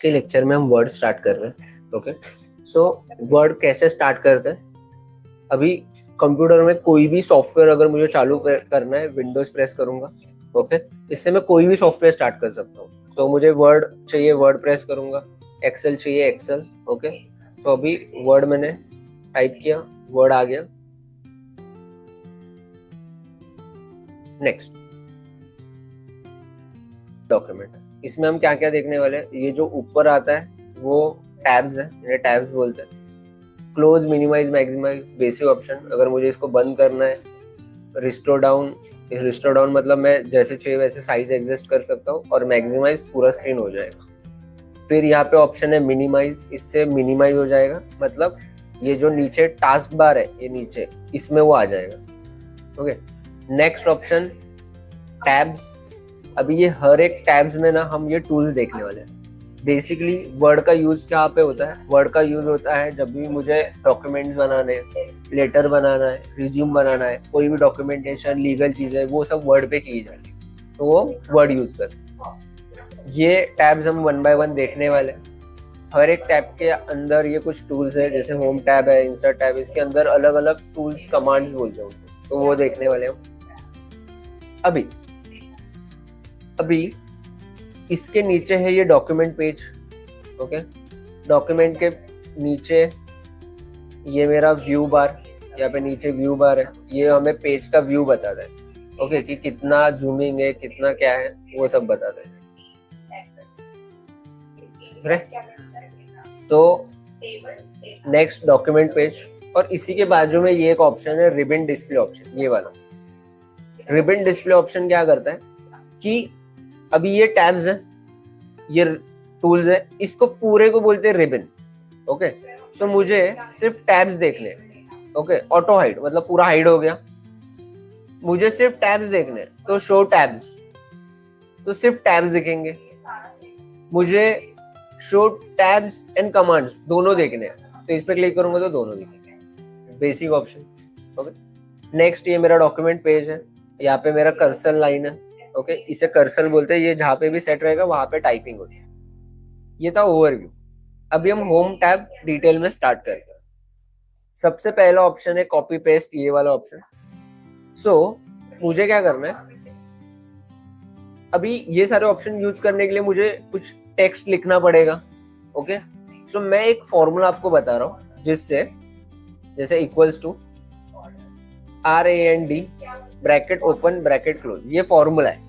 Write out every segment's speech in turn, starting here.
के लेक्चर में हम वर्ड स्टार्ट कर रहे हैं। ओके, सो वर्ड कैसे स्टार्ट करते हैं। अभी कंप्यूटर में कोई भी सॉफ्टवेयर अगर मुझे चालू करना है, विंडोज प्रेस करूंगा। ओके, इससे मैं कोई भी सॉफ्टवेयर स्टार्ट कर सकता हूँ। तो मुझे वर्ड चाहिए, वर्ड प्रेस करूंगा। एक्सेल चाहिए, एक्सेल। ओके, तो अभी वर्ड मैंने टाइप किया, वर्ड आ गया। नेक्स्ट डॉक्यूमेंट, इसमें हम क्या क्या देखने वाले हैं। ये जो ऊपर आता है वो टैब्स है, इन्हें टैब्स बोलते हैं। Close, minimise, maximise, basic option. अगर मुझे इसको बंद करना है, रिस्टोर डाउन। रिस्टोर डाउन मतलब मैं जैसे चाहिए वैसे साइज एडजस्ट कर सकता हूँ, और मैक्सिमाइज पूरा स्क्रीन हो जाएगा। फिर यहाँ पे ऑप्शन है मिनिमाइज, इससे मिनिमाइज हो जाएगा, मतलब ये जो नीचे टास्क बार है ये नीचे, इसमें वो आ जाएगा। Okay, next option tabs. अभी ये हर एक टैब्स में ना हम ये टूल्स देखने वाले हैं। बेसिकली वर्ड का यूज क्या पे होता है। वर्ड का यूज होता है जब भी मुझे डॉक्यूमेंट्स बनाने हैं, लेटर बनाना है, रिज्यूम बनाना है, कोई भी डॉक्यूमेंटेशन, लीगल चीजें, वो सब वर्ड पे की जाती है, तो वो वर्ड यूज कर। ये टैब्स हम वन बाय वन देखने वाले हैं। हर एक टैब के अंदर ये कुछ टूल्स है, जैसे होम टैब है, इंसर्ट टैब, इसके अंदर अलग अलग टूल्स, कमांड्स बोलते हैं उनको, तो वो देखने वाले हम। अभी इसके नीचे है ये डॉक्यूमेंट पेज। ओके, डॉक्यूमेंट के नीचे ये मेरा व्यू बार, यहाँ पे नीचे व्यू बार है, ये हमें पेज का व्यू बताता है। ओके, कि कितना जूमिंग है, कितना क्या है, वो सब बताता है। तो नेक्स्ट डॉक्यूमेंट पेज, और इसी के बाजू में ये एक ऑप्शन है रिबन डिस्प्ले ऑप्शन। ये वाला रिबन डिस्प्ले ऑप्शन क्या करता है कि अभी ये टैब्स है, ये टूल्स है, इसको पूरे को बोलते हैं रिबन। ओके, सो मुझे सिर्फ टैब्स देखने। ओके, ऑटो हाइड मतलब पूरा हाइड हो गया। मुझे सिर्फ टैब्स देखने, तो शो टैब्स, तो सिर्फ टैब्स दिखेंगे। मुझे शो टैब्स एंड कमांड्स दोनों देखने हैं, तो इस पे क्लिक करूंगा तो दोनों दिखेंगे। Basic option. ओके, नेक्स्ट ये मेरा डॉक्यूमेंट पेज है, यहाँ पे मेरा कर्सर लाइन है। ओके, इसे कर्सर बोलते हैं। ये जहाँ पे भी सेट रहेगा वहां पे टाइपिंग होती है। ये था ओवरव्यू। अभी हम होम टैब डिटेल में स्टार्ट करते हैं। सबसे पहला ऑप्शन है कॉपी पेस्ट, ये वाला ऑप्शन। सो मुझे क्या करना है, अभी ये सारे ऑप्शन यूज करने के लिए मुझे कुछ टेक्स्ट लिखना पड़ेगा। ओके, सो मैं एक फॉर्मूला आपको बता रहा हूँ, जिससे जैसे equals to RAND bracket open bracket close, ये फॉर्मूला है।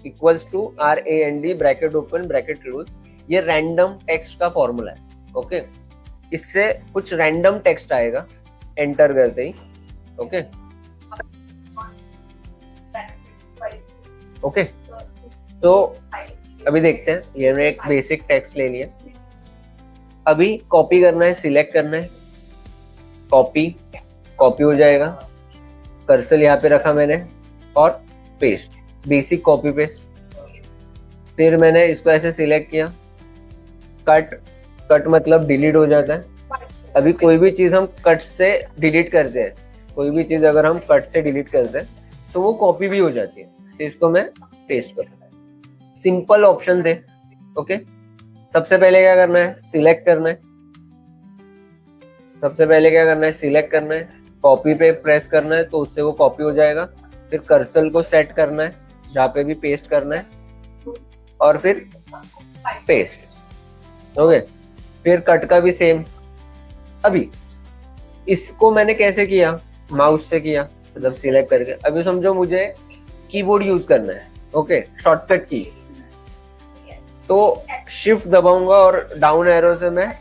Equals to RAND bracket open bracket close, ये रैंडम टेक्स्ट का फॉर्मूला है। ओके, इससे कुछ रैंडम टेक्स्ट आएगा एंटर करते ही। ओके ओके, तो अभी देखते हैं। ये मैंने एक बेसिक टेक्स्ट ले लिया। अभी कॉपी करना है, सिलेक्ट करना है, कॉपी हो जाएगा। कर्सर यहाँ पे रखा मैंने, और पेस्ट, बेसिक कॉपी पेस्ट। फिर मैंने इसको ऐसे सिलेक्ट किया। कट मतलब डिलीट हो जाता है। अभी कोई भी चीज हम कट से डिलीट करते हैं, कोई भी चीज अगर हम कट से डिलीट करते हैं तो वो कॉपी भी हो जाती है। तो इसको मैं पेस्ट करूँ। सिंपल ऑप्शन थे। ओके, सबसे पहले क्या करना है, सिलेक्ट करना है। सिलेक्ट करना है, कॉपी पे प्रेस करना है, तो उससे वो कॉपी हो जाएगा। फिर कर्सर को सेट करना है जहाँ पे भी पेस्ट करना है, और फिर पेस्ट। ओके, फिर कट का भी सेम। अभी इसको मैंने कैसे किया, माउस से किया, मतलब सिलेक्ट करके। अभी समझो मुझे कीबोर्ड यूज करना है। ओके, शॉर्टकट की, तो शिफ्ट दबाऊंगा और डाउन एरो से मैं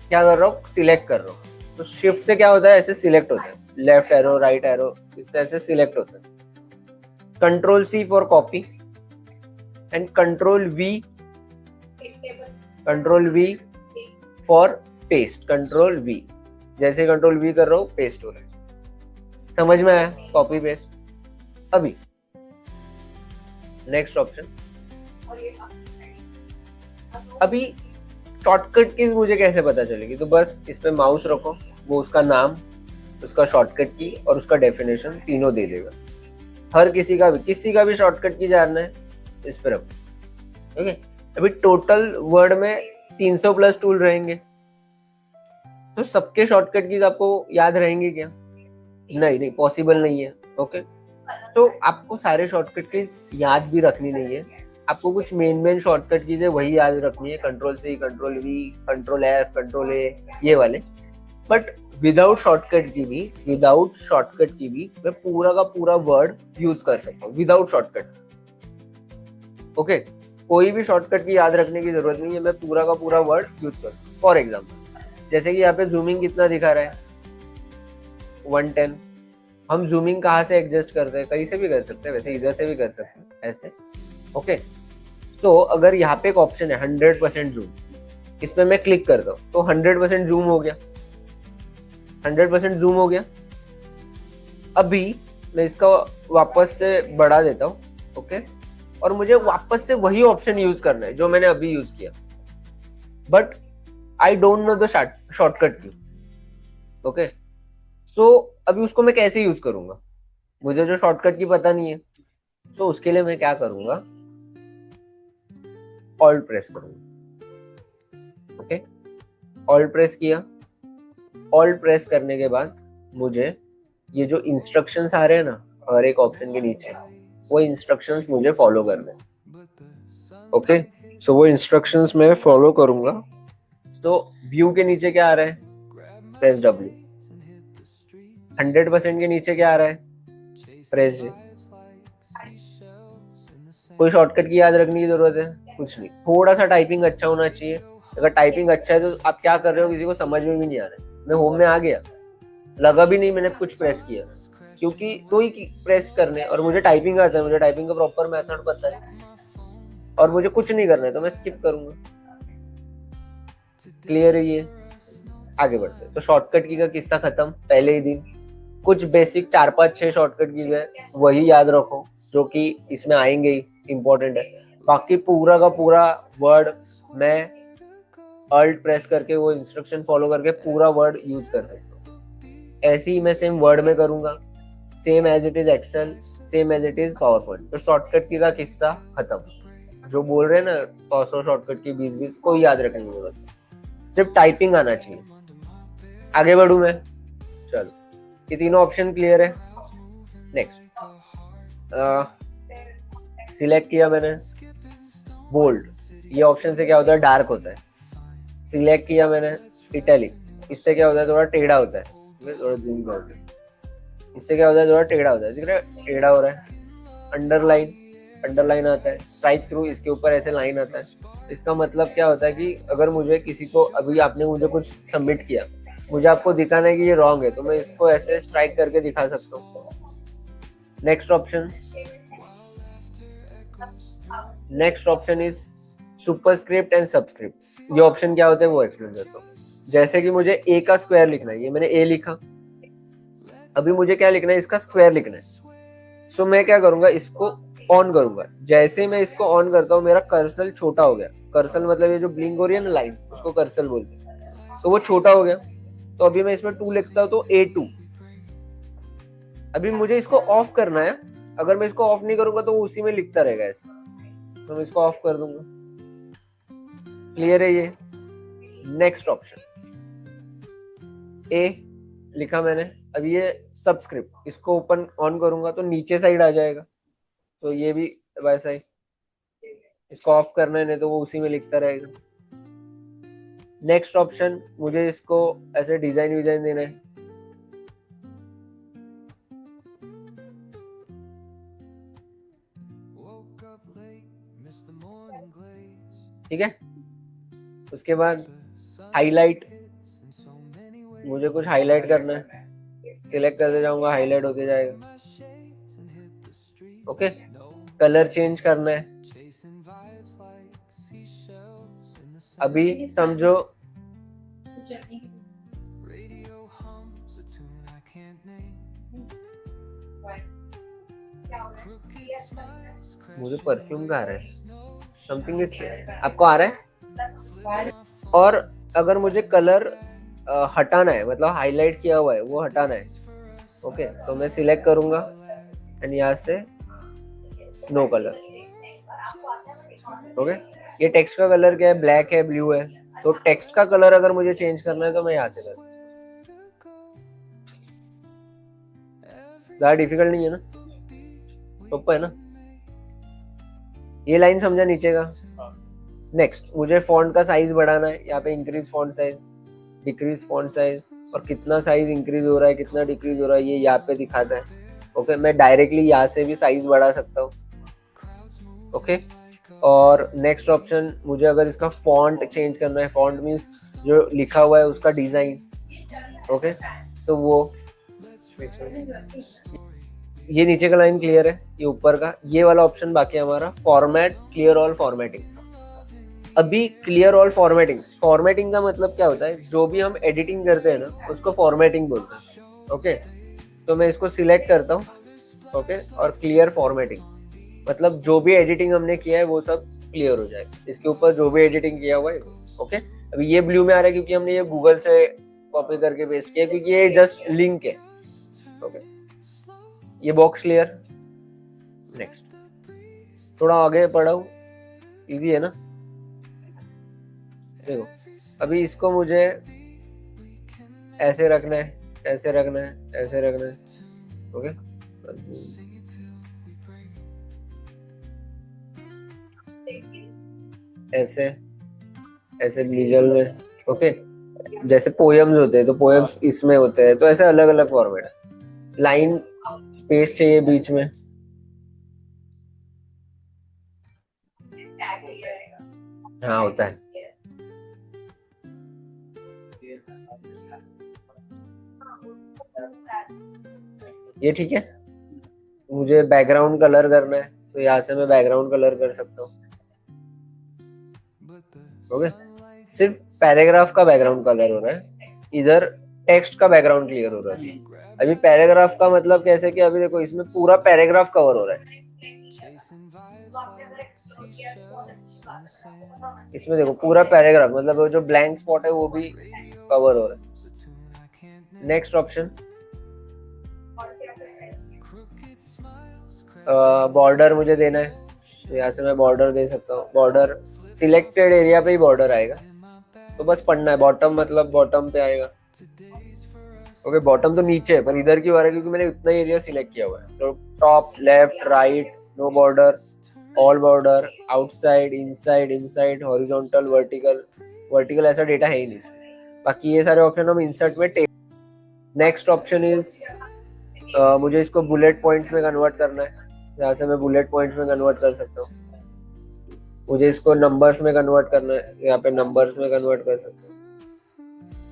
क्या कर रहा हूँ, सिलेक्ट कर रहा हूँ। तो शिफ्ट से क्या होता है, ऐसे सिलेक्ट होता है, लेफ्ट एरो, राइट एरो, इससे ऐसे सिलेक्ट होता है। Control C for copy and control V for paste. Control V, जैसे कंट्रोल V कर रहा हूँ, पेस्ट हो रहा है। समझ में आया, कॉपी पेस्ट। अभी नेक्स्ट ऑप्शन, अभी शॉर्टकट की मुझे कैसे पता चलेगी, तो बस इस पे माउस रखो, वो उसका नाम, उसका शॉर्टकट की और उसका डेफिनेशन तीनों दे देगा। हर किसी का भी शॉर्टकट की जानना है, इस पे रखो। ओके, अभी टोटल वर्ड में 300 प्लस टूल रहेंगे, तो सबके शॉर्टकट कीज आपको याद रहेंगे क्या? नहीं, पॉसिबल नहीं है। ओके, तो आपको सारे शॉर्टकट कीज याद भी रखनी नहीं है, आपको कुछ मेन शॉर्टकट कीज है वही याद रखनी है, control C, control V, control F, control A, ये वाले। बट विदाउट शॉर्टकट की भी मैं पूरा का पूरा वर्ड यूज कर सकता हूँ विदाउट शॉर्टकट। ओके, कोई भी शॉर्टकट की याद रखने की जरूरत नहीं है, मैं पूरा का पूरा वर्ड यूज कर। फॉर एग्जाम्पल, जैसे कि यहाँ पे जूमिंग कितना दिखा रहा है, 110। हम जूमिंग कहाँ से एडजस्ट करते हैं? कहीं से भी कर सकते हैं, वैसे इधर से भी कर सकते हैं, ऐसे। ओके, तो अगर यहाँ पे एक ऑप्शन है 100% जूम, इस पे मैं क्लिक करता हूँ तो 100% जूम हो गया, 100% जूम हो गया। अभी मैं इसका वापस से बढ़ा देता हूँ। ओके, और मुझे वापस से वही ऑप्शन यूज करना है जो मैंने अभी यूज किया, but I don't know the shortcut की। ओके, तो अभी उसको मैं कैसे यूज करूंगा? मुझे जो शॉर्टकट की पता नहीं है, तो उसके लिए मैं क्या करूंगा, ऑल्ट प्रेस करूंगा। ओके, ऑल्ट प्रेस किया। ऑल्ट प्रेस करने के बाद मुझे ये जो इंस्ट्रक्शंस आ रहे हैं ना हर एक ऑप्शन के नीचे, वो इंस्ट्रक्शंस मुझे फॉलो करने। ओके, सो वो इंस्ट्रक्शंस मैं फॉलो करूंगा। तो व्यू के नीचे क्या आ रहा है, प्रेस W। 100% के नीचे क्या आ रहा है, प्रेस J। कोई शॉर्टकट की याद रखने की जरूरत है? कुछ नहीं, थोड़ा सा टाइपिंग अच्छा होना चाहिए। अगर टाइपिंग अच्छा है तो आप क्या कर रहे हो किसी को समझ में भी नहीं आ रहा है। मैं होम में आ गया, लगा भी नहीं मैंने कुछ प्रेस किया, क्योंकि कोई प्रेस करने, और मुझे टाइपिंग आता है, मुझे टाइपिंग का प्रॉपर मेथड पता है, और मुझे कुछ नहीं करना है तो मैं स्किप करूंगा। क्लियर है ये? आगे बढ़ते हैं। तो शॉर्टकट की का किस्सा खत्म पहले ही दिन। कुछ बेसिक 4-5-6 शॉर्टकट की है वही याद रखो, जो कि इसमें आएंगे ही, इंपॉर्टेंट है। बाकी पूरा का पूरा वर्ड मैं अल्ट प्रेस करके वो इंस्ट्रक्शन फॉलो करके पूरा वर्ड यूज कर सकता हूँ। ऐसे ही मैं सेम वर्ड में करूंगा, same as it is Excel, same as it is PowerPoint. तो शॉर्टकट की का किस्सा खत्म। जो बोल रहे हैं ना 100 शॉर्टकट की 20-20, कोई याद रखने की जरूरत नहीं, सिर्फ टाइपिंग आना चाहिए। आगे बढ़ू मैं, चलो ये तीनों ऑप्शन क्लियर है। नेक्स्ट, सिलेक्ट किया मैंने बोल्ड, ये ऑप्शन से क्या होता है, डार्क होता है। सिलेक्ट किया मैंने इटैलिक, इससे क्या होता है, थोड़ा टेढ़ा होता है। थोड़ा जूम करके, इससे क्या होता है, थोड़ा टेढ़ा होता है, दिख रहा है टेढ़ा हो रहा है। अंडरलाइन, अंडरलाइन आता है। स्ट्राइक थ्रू, इसके ऊपर ऐसे लाइन आता है। इसका मतलब क्या होता है कि अगर मुझे किसी को, अभी आपने मुझे कुछ सबमिट किया, मुझे आपको दिखाना है कि ये रॉन्ग है, तो मैं इसको ऐसे स्ट्राइक करके दिखा सकता हूँ। Next option is superscript and subscript. ये ऑप्शन क्या होते हैं वो एक्सप्लेन करता हूँ। जैसे कि मुझे ए का स्क्वायर लिखना है, ये मैंने ए लिखा, अभी मुझे क्या लिखना है, इसका स्क्वायर लिखना है। सो मैं क्या करूंगा, इसको ऑन करूंगा। जैसे मैं इसको ऑन करता हूँ मेरा कर्सर छोटा हो गया। कर्सर मतलब ये जो ब्लिंक हो रही है ना लाइन, उसको कर्सर बोलते हैं। तो वो छोटा हो गया, तो अभी मैं इसमें 2 लिखता हूँ तो A2। अभी मुझे इसको ऑफ करना है, अगर मैं इसको ऑफ नहीं करूंगा तो वो उसी में लिखता रहेगा ऐसे, तो मैं इसको ऑफ कर दूंगा। क्लियर है ये? नेक्स्ट ऑप्शन, ए लिखा मैंने, अब ये सबस्क्रिप्ट, इसको ओपन ऑन करूंगा तो नीचे साइड आ जाएगा, तो ये भी वैसा ही, इसको ऑफ करना है नहीं तो वो उसी में लिखता रहेगा। नेक्स्ट ऑप्शन, मुझे इसको ऐसे डिजाइन देना है, ठीक है। उसके बाद हाईलाइट, मुझे कुछ हाईलाइट करना है, सिलेक्ट करते जाऊंगा, हाईलाइट होते जाएगा। ओके, कलर चेंज करना है। अभी समझो मुझे परफ्यूम का आ रहा है, समथिंग इज, आपको आ रहा है? और अगर मुझे कलर हटाना है, मतलब हाईलाइट किया हुआ है वो हटाना है, ओके, तो मैं सिलेक्ट करूंगा एंड यहाँ से नो कलर। ओके, ये टेक्स्ट का कलर क्या है, ब्लैक है, ब्लू है, तो टेक्स्ट का कलर अगर मुझे चेंज करना है तो मैं यहाँ से कर, ज्यादा डिफिकल्ट नहीं है ना, टॉप है ना, ये लाइन समझा नीचे का। नेक्स्ट मुझे फॉन्ट का साइज बढ़ाना है, यहाँ पे increase font size, decrease font size, और कितना साइज इंक्रीज हो रहा है कितना डिक्रीज हो रहा है ये यहाँ पे दिखाता है। ओके, मैं डायरेक्टली यहाँ से भी साइज बढ़ा सकता हूँ। ओके, और नेक्स्ट ऑप्शन, मुझे अगर इसका फॉन्ट चेंज करना है, फॉन्ट मीन्स जो लिखा हुआ है उसका डिजाइन। ओके, सो वो ये नीचे का लाइन क्लियर है, ये ऊपर का, ये वाला ऑप्शन बाकी है हमारा फॉर्मेट क्लियर ऑल फॉर्मेटिंग। अभी क्लियर ऑल फॉर्मेटिंग, फॉर्मेटिंग का मतलब क्या होता है, जो भी हम एडिटिंग करते हैं ना उसको फॉर्मेटिंग बोलते हैं। ओके, तो मैं इसको सिलेक्ट करता हूँ। ओके, और क्लियर फॉर्मेटिंग मतलब जो भी एडिटिंग हमने किया है वो सब क्लियर हो जाएगा, इसके ऊपर जो भी एडिटिंग किया हुआ है। ओके, अभी ये ब्लू में आ रहा है क्योंकि हमने ये गूगल से कॉपी करके पेस्ट किया, क्योंकि ये जस्ट लिंक है। ओके, ये बॉक्स क्लियर। नेक्स्ट, थोड़ा आगे पढ़ाऊं, इजी है ना। देखो, अभी इसको मुझे ऐसे रखना है, ऐसे रखना है, ऐसे रखना है। ओके, ऐसे ऐसे मिडल में। ओके, जैसे पोएम्स होते हैं तो पोएम्स इसमें होते हैं, तो ऐसे अलग अलग फॉर्मेट है। लाइन स्पेस चाहिए बीच में, हाँ होता है। ये ठीक है, मुझे बैकग्राउंड कलर करना है तो यहाँ से मैं बैकग्राउंड कलर कर सकता हूँ। ओके, सिर्फ पैराग्राफ का बैकग्राउंड कलर हो रहा है, इधर टेक्स्ट का बैकग्राउंड क्लियर हो रहा है। अभी पैराग्राफ का मतलब कैसे कि अभी देखो इसमें पूरा पैराग्राफ कवर हो रहा है, इसमें देखो पूरा पैराग्राफ मतलब वो जो ब्लैंक स्पॉट है वो भी कवर हो रहा है। नेक्स्ट ऑप्शन, बॉर्डर मुझे देना है, तो यहाँ से मैं बॉर्डर दे सकता हूँ। बॉर्डर सिलेक्टेड एरिया पे ही बॉर्डर आएगा, तो बस पढ़ना है। बॉटम मतलब बॉटम पे आएगा। ओके, बॉटम तो नीचे है पर इधर क्यों आ रहा है, क्योंकि मैंने उतना एरिया सिलेक्ट किया हुआ है। तो top, left, right, no border, all border, outside, inside, inside, horizontal, vertical. Vertical ऐसा डेटा है ही नहीं, बाकी ये सारे ऑप्शन हम इंसर्ट में। नेक्स्ट ऑप्शन इज, मुझे इसको बुलेट पॉइंट्स में कन्वर्ट करना है, यहाँ से मैं बुलेट पॉइंट्स में कन्वर्ट कर सकता हूँ। मुझे इसको नंबर्स में कन्वर्ट करना है, यहाँ पे नंबर्स में कन्वर्ट कर सकता हूँ।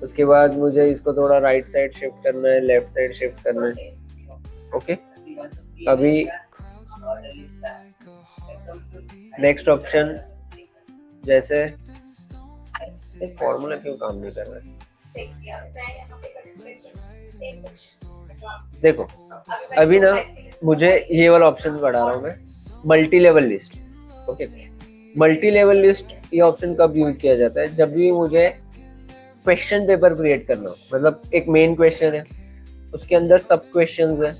उसके बाद मुझे इसको थोड़ा राइट साइड शिफ्ट करना है, लेफ्ट साइड शिफ्ट करना है। ओके, अभी नेक्स्ट ऑप्शन, जैसे फॉर्मूला क्यों काम नहीं कर रहा है, देखो अभी ना मुझे ये वाला ऑप्शन बढ़ा रहा हूँ मैं, multi level list. Okay, multi level list ये ऑप्शन कब यूज किया जाता है, जब भी मुझे क्वेश्चन पेपर क्रिएट करना हो, मतलब एक मेन क्वेश्चन है उसके अंदर सब क्वेश्चंस है,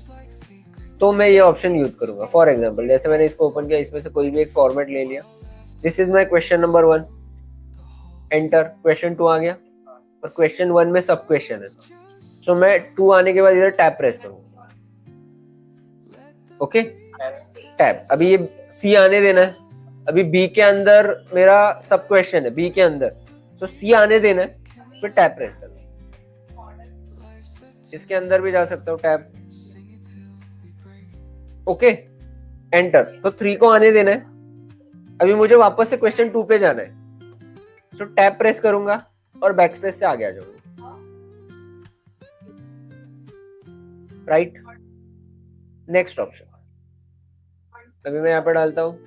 तो मैं ये ऑप्शन यूज करूंगा। फॉर एग्जांपल, जैसे मैंने इसको ओपन किया, इसमें से कोई भी एक फॉर्मेट ले लिया, this is my question number 1, enter, question 2 आ गया, और क्वेश्चन 1 में सब क्वेश्चन है, तो मैं 2 आने के बाद इधर टैब प्रेस करूंगा। ओके, टैब, अभी ये सी आने देना है, अभी बी के अंदर मेरा सब क्वेश्चन है, बी के अंदर, तो सी आने देना है, फिर टैब प्रेस करना है। इसके अंदर भी जा सकता हूँ, टैब, ओके, एंटर, तो 3 को आने देना है, अभी मुझे वापस से क्वेश्चन 2 पे जाना है, तो टैब प्रेस करूंगा और बैकस्पेस से आगे आ जाऊंगा। राइट, नेक्स्ट ऑप्शन, अभी मैं यहाँ पे डालता हूँ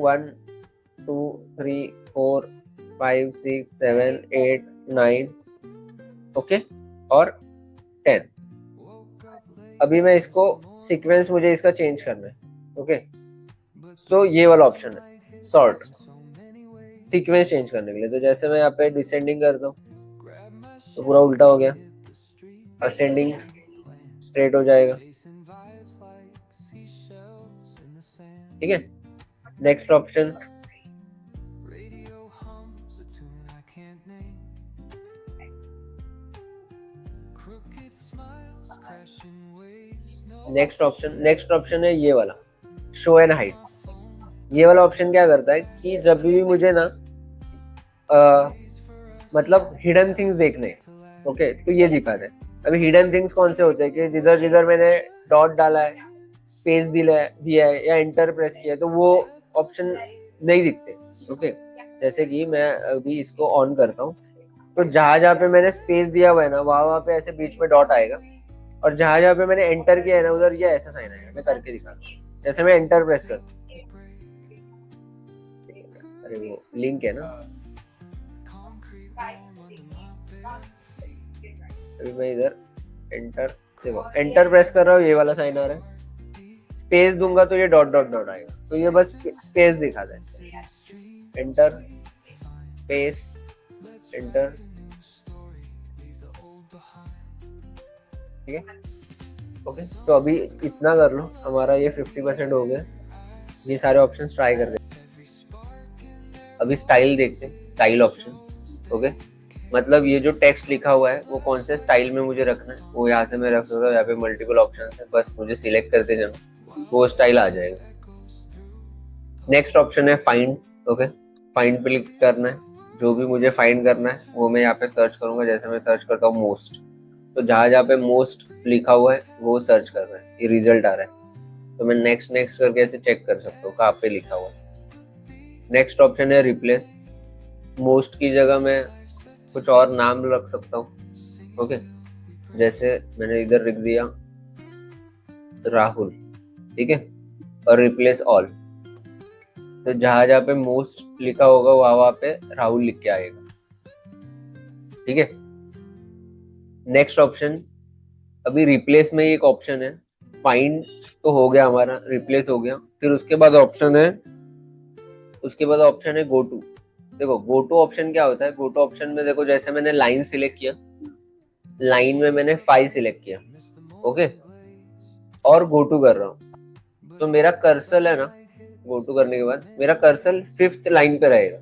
1 2 3 4 5 6 7 8 9, ओके, और 10। अभी मैं इसको सीक्वेंस मुझे इसका चेंज करना है। ओके, तो ये वाला ऑप्शन है सॉर्ट, सीक्वेंस चेंज करने के लिए। तो जैसे मैं यहाँ पे डिसेंडिंग करता हूँ तो पूरा उल्टा हो गया, असेंडिंग स्ट्रेट हो जाएगा। ठीक है, नेक्स्ट ऑप्शन, नेक्स्ट ऑप्शन है ये वाला, शो एंड हाइड। ये वाला ऑप्शन क्या करता है कि जब भी मुझे ना मतलब हिडन थिंग्स देखने, ओके, तो ये दिखाता है। अभी हिडन थिंग्स कौन से होते हैं कि जिधर जिधर मैंने डॉट डाला है, स्पेस दिया है या एंटर प्रेस किया है, तो वो ऑप्शन नहीं दिखते। ओके, जैसे कि मैं अभी इसको ऑन करता हूँ, तो जहां जहां पे मैंने स्पेस दिया हुआ है ना, वहां वहां पे ऐसे बीच में डॉट आएगा, और जहां जहां पे मैंने एंटर किया है ना, उधर ये ऐसा साइन आएगा। मैं करके दिखाता हूँ, जैसे मैं एंटर प्रेस करता हूँ, अरे वो लिंक है ना, अभी मैं इधर एंटर, देखो एंटर प्रेस कर रहा हूँ, ये वाला साइन आ रहा है। स्पेस दूंगा तो ये डॉट डॉट डॉट आएगा, तो ये बस स्पेस दिखाता है। एंटर, स्पेस, एंटर, ठीक है। ओके, तो अभी इतना कर लो, हमारा ये 50% हो गया। ये सारे ऑप्शंस ट्राई कर रहे हैं। अभी स्टाइल देखते हैं, स्टाइल ऑप्शन। ओके, मतलब ये जो टेक्स्ट लिखा हुआ है वो कौन से स्टाइल में मुझे रखना है, वो यहाँ से मैं रख सकता हूँ। यहाँ पे मल्टीपल ऑप्शन है, बस मुझे सिलेक्ट करते जाना, वो स्टाइल आ जाएगा। नेक्स्ट ऑप्शन है फाइंड। ओके, फाइंड पे क्लिक करना है। जो भी मुझे फाइंड करना है वो मैं यहाँ पे सर्च करूंगा। जैसे मैं सर्च करता हूँ मोस्ट, तो जहां जहाँ पे मोस्ट लिखा हुआ है वो सर्च कर रहा है, ये रिजल्ट आ रहा है। तो मैं नेक्स्ट नेक्स्ट करके ऐसे चेक कर सकता हूँ कहाँ पे लिखा हुआ है। नेक्स्ट ऑप्शन है रिप्लेस। मोस्ट की जगह मैं कुछ और नाम रख सकता हूँ। ओके, जैसे मैंने इधर लिख दिया राहुल, ठीक है, और रिप्लेस ऑल। तो जहां जहाँ पे मोस्ट लिखा होगा वहां पे राहुल लिख के आएगा, ठीक है। नेक्स्ट ऑप्शन, अभी रिप्लेस में एक ऑप्शन है, फाइंड तो हो गया हमारा, रिप्लेस हो गया। फिर उसके बाद ऑप्शन है गो टू। देखो गो टू ऑप्शन क्या होता है, गो टू ऑप्शन में देखो, जैसे मैंने लाइन सिलेक्ट किया, लाइन में मैंने 5 सिलेक्ट किया, ओके, और गो टू कर रहा हूँ, तो मेरा कर्सर है ना, गो टू करने के बाद मेरा कर्सर 5th लाइन पे रहेगा।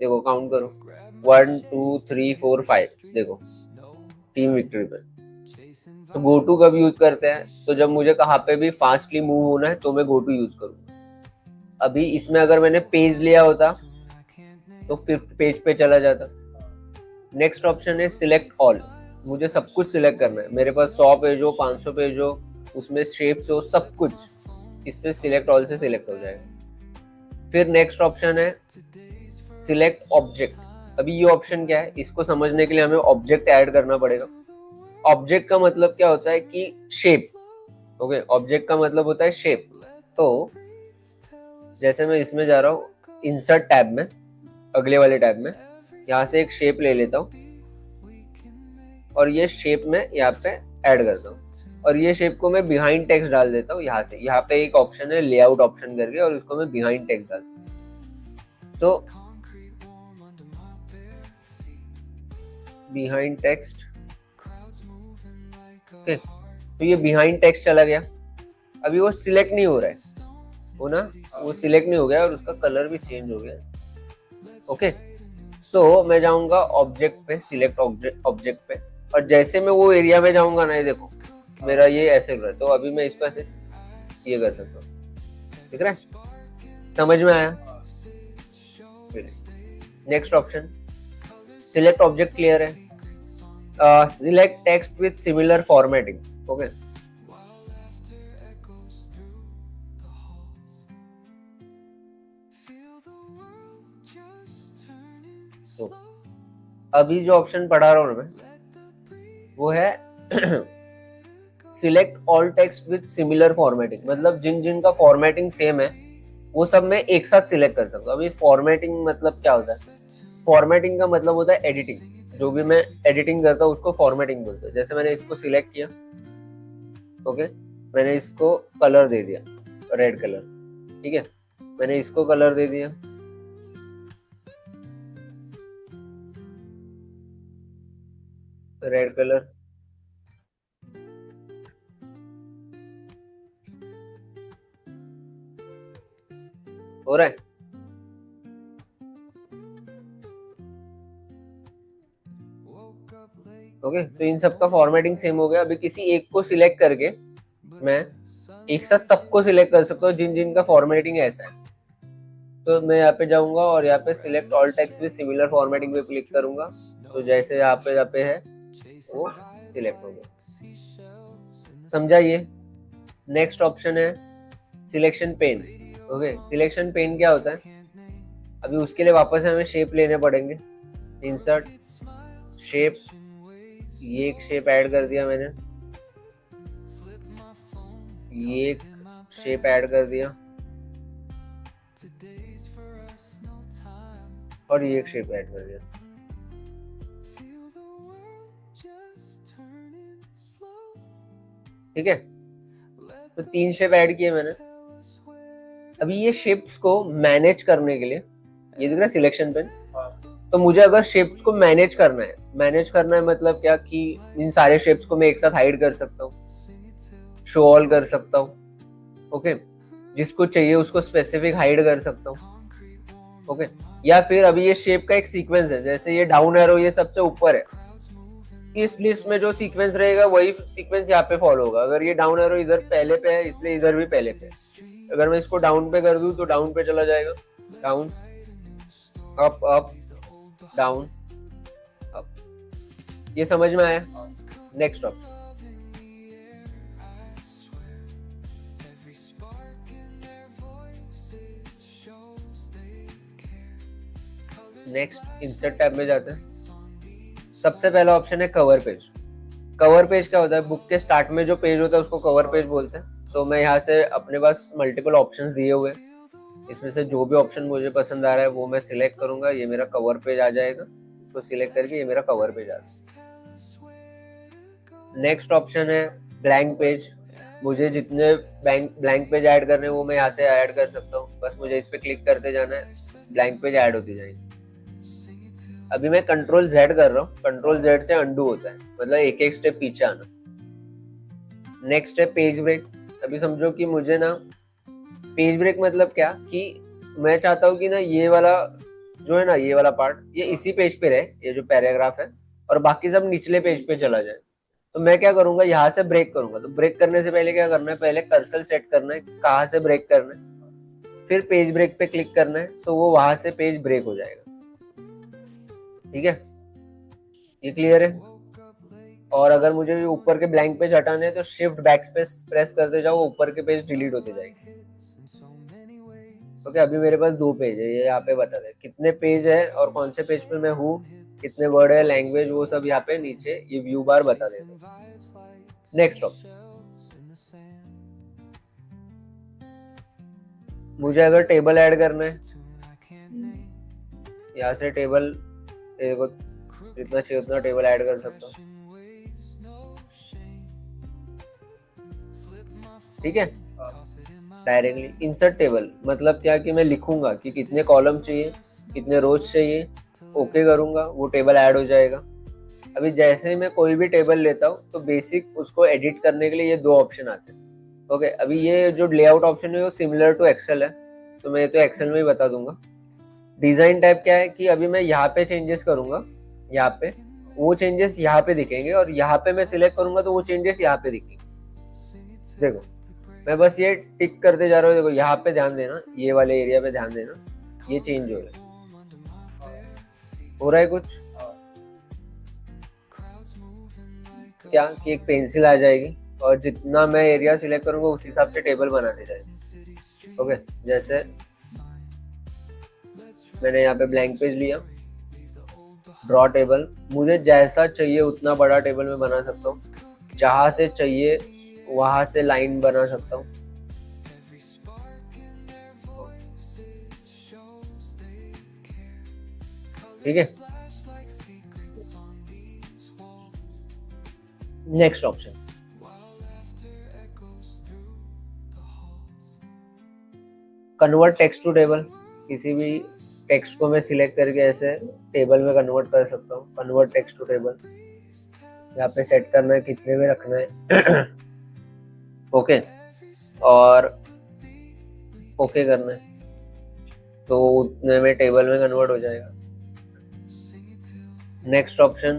देखो काउंट करो, 1 2 3 4 5, देखो टीम विक्ट्री पे। तो गो टू कब यूज करते हैं, तो जब मुझे कहाँ पे भी फास्टली मूव होना है तो मैं गो टू यूज करूँ। अभी इसमें अगर मैंने पेज लिया होता तो 5th पेज पे चला जाता। नेक्स्ट ऑप्शन है सिलेक्ट ऑल। मुझे सब कुछ सिलेक्ट करना है, मेरे पास 100 पेज हो, 500 पेज हो, उसमें शेप्स हो, सब कुछ इससे सिलेक्ट ऑल से सिलेक्ट हो जाएगा। फिर नेक्स्ट ऑप्शन है सिलेक्ट ऑब्जेक्ट। अभी ये ऑप्शन क्या है, इसको समझने के लिए हमें ऑब्जेक्ट ऐड करना पड़ेगा। ऑब्जेक्ट का मतलब क्या होता है कि शेप। ओके, ऑब्जेक्ट का मतलब होता है शेप। तो जैसे मैं इसमें जा रहा हूँ इंसर्ट टैब में, अगले वाले टैब में, यहाँ से एक शेप ले लेता हूँ और ये शेप में यहाँ पे ऐड करता हूँ, और ये शेप को मैं बिहाइंड टेक्स्ट डाल देता हूँ। यहाँ से यहाँ पे एक ऑप्शन है लेआउट ऑप्शन करके, और उसको मैं बिहाइंड टेक्स्ट डालता हूँ। तो बिहाइंड टेक्स्ट, ओके, तो ये बिहाइंड टेक्स्ट चला गया। अभी वो सिलेक्ट नहीं हो रहा है, वो ना, वो सिलेक्ट नहीं हो गया और उसका कलर भी चेंज हो गया। ओके, तो मैं जाऊंगा ऑब्जेक्ट पे, सिलेक्ट ऑब्जेक्ट पे, और जैसे मैं वो एरिया में जाऊंगा ना, ये देखो मेरा ये ऐसे हो रहा है। तो अभी मैं इसको ऐसे ये कर सकता हूँ, ठीक है, समझ में आया। Next option select object clear है। Select text with similar formatting. Okay, तो अभी जो ऑप्शन पढ़ा रहा हूँ मैं वो है select all text with similar formatting. मतलब जिन जिन का फॉर्मेटिंग सेम है वो सब मैं एक साथ सिलेक्ट कर सकता हूँ। अभी फॉर्मेटिंग मतलब क्या होता है, फॉर्मेटिंग का मतलब होता है एडिटिंग। जो भी मैं एडिटिंग करता हूँ उसको फॉर्मेटिंग बोलते हैं। जैसे मैंने इसको सिलेक्ट किया, ओके, मैंने इसको कलर दे दिया रेड कलर, ठीक है, मैंने इसको कलर दे दिया रेड कलर, ओके, तो इन सबका फॉर्मेटिंग सेम हो गया। अभी किसी एक को सिलेक्ट करके मैं एक साथ सबको सिलेक्ट कर सकता हूँ जिन जिन का फॉर्मेटिंग ऐसा है। तो मैं यहाँ पे जाऊंगा और यहाँ पे select all text with similar formatting पे क्लिक करूंगा। तो जैसे यहाँ पे है वो सिलेक्ट हो गया। समझा ये? नेक्स्ट ऑप्शन है selection pen. Okay, selection pen क्या होता है? अभी उसके लिए वापस हमें शेप लेने पड़ेंगे। इंसर्ट शेप, ये एक शेप ऐड कर दिया मैंने, ये एक शेप ऐड कर दिया और ये एक शेप ऐड कर दिया। ठीक है, तो 3 शेप ऐड किए मैंने। अभी ये शेप्स को मैनेज करने के लिए, ये दिख रहा है सिलेक्शन पेन, तो मुझे अगर शेप्स को मैनेज करना है मतलब क्या कि इन सारे शेप्स को मैं एक साथ हाइड कर सकता हूँ, शो ऑल कर सकता हूँ। ओके, जिसको चाहिए उसको स्पेसिफिक हाइड कर सकता हूँ। ओके, या फिर अभी ये शेप का एक सीक्वेंस है, जैसे ये डाउन एरो ये सबसे ऊपर है, इस लिस्ट में जो सीक्वेंस रहेगा वही सीक्वेंस यहाँ पे फॉलो होगा। अगर ये डाउन एरो इधर पहले पे है इसलिए इधर भी पहले पे है। अगर मैं इसको डाउन पे कर दूं तो डाउन पे चला जाएगा, down up up down up. ये समझ में आया? Next option, next insert tab में जाते हैं। सबसे पहला ऑप्शन है कवर पेज। कवर पेज क्या होता है? बुक के स्टार्ट में जो पेज होता है उसको कवर पेज बोलते हैं। तो मैं यहाँ से अपने पास मल्टीपल ऑप्शंस दिए हुए, इसमें से जो भी ऑप्शन मुझे पसंद आ रहा है वो मैं सिलेक्ट करूंगा, ये मेरा कवर पेज आ जाएगा। तो सिलेक्ट करके ये मेरा कवर पेज आ जाएगा। नेक्स्ट ऑप्शन है ब्लैंक पेज। मुझे जितने ब्लैंक पेज ऐड करने वो मैं यहाँ से ऐड कर सकता हूँ, बस मुझे इस पे क्लिक करते जाना है, ब्लैंक पेज ऐड होती जाएगी। अभी मैं कंट्रोल Z कर रहा हूँ, कंट्रोल Z से अंडू होता है, मतलब एक एक स्टेप पीछे आना। नेक्स्ट है पेज ब्रेक। अभी समझो कि मुझे ना पेज ब्रेक मतलब क्या कि मैं चाहता हूँ कि ना ये वाला जो है ना, ये वाला पार्ट ये इसी पेज पे रहे, ये जो पैराग्राफ है, और बाकी सब निचले पेज पे चला जाए। तो मैं क्या करूंगा, यहाँ से ब्रेक करूंगा। तो ब्रेक करने से पहले क्या करना है, पहले कर्सर सेट करना है कहाँ से ब्रेक करना है, फिर पेज ब्रेक पे क्लिक करना है, तो वो वहां से पेज ब्रेक हो जाएगा। ठीक है, ये क्लियर है? और अगर मुझे ऊपर के ब्लैंक पेज हटाने हैं तो शिफ्ट बैक स्पेस प्रेस करते जाओ, ऊपर के पेज डिलीट होते जाएंगे। ओके, अभी मेरे पास 2 पेज है, ये यहाँ पे बता दे कितने पेज है और कौन से पेज पे मैं हूँ, कितने वर्ड है, लैंग्वेज, वो सब यहाँ पे नीचे ये व्यू बार बता देता। नेक्स्ट ऑप्शन, मुझे अगर टेबल ऐड करना है, यहाँ से टेबल जितना चाहिए उतना टेबल ऐड कर सकता हूँ। ठीक है, डायरेक्टली इंसर्ट टेबल मतलब क्या कि मैं लिखूंगा कि कितने कॉलम चाहिए, कितने रोज चाहिए, ओके करूंगा, वो टेबल ऐड हो जाएगा। अभी जैसे ही मैं कोई भी टेबल लेता हूँ तो बेसिक उसको एडिट करने के लिए ये 2 ऑप्शन आते हैं। ओके, अभी ये जो लेआउट ऑप्शन है वो सिमिलर टू एक्सेल है, तो मैं ये तो एक्सेल में ही बता दूंगा। डिजाइन टाइप क्या है कि अभी मैं यहाँ पे चेंजेस करूंगा, यहाँ पे वो चेंजेस यहाँ पे दिखेंगे, और यहाँ पे मैं सिलेक्ट करूंगा तो वो चेंजेस यहाँ पे दिखेंगे। देखो मैं बस ये टिक करते जा रहा हूँ, देखो यहाँ पे ध्यान देना, ये वाले एरिया पे ध्यान देना, ये चेंज हो रहा है कुछ क्या कि एक पेंसिल आ जाएगी और जितना मैं एरिया सिलेक्ट करूंगा उस हिसाब से टेबल बनाते जाएंगे। ओके, जैसे मैंने यहाँ पे ब्लैंक पेज लिया, ड्रॉ टेबल, मुझे जैसा चाहिए उतना बड़ा टेबल में बना सकता हूँ, जहां से चाहिए वहां से लाइन बना सकता हूँ। ठीक है, next option, convert text to table. किसी भी टेक्स्ट को मैं सिलेक्ट करके ऐसे टेबल में कन्वर्ट कर सकता हूँ, कन्वर्ट टेक्स्ट टू टेबल। यहाँ पे सेट करना है कितने में रखना है ओके, और ओके करना है तो उतने में टेबल में कन्वर्ट हो जाएगा। नेक्स्ट ऑप्शन,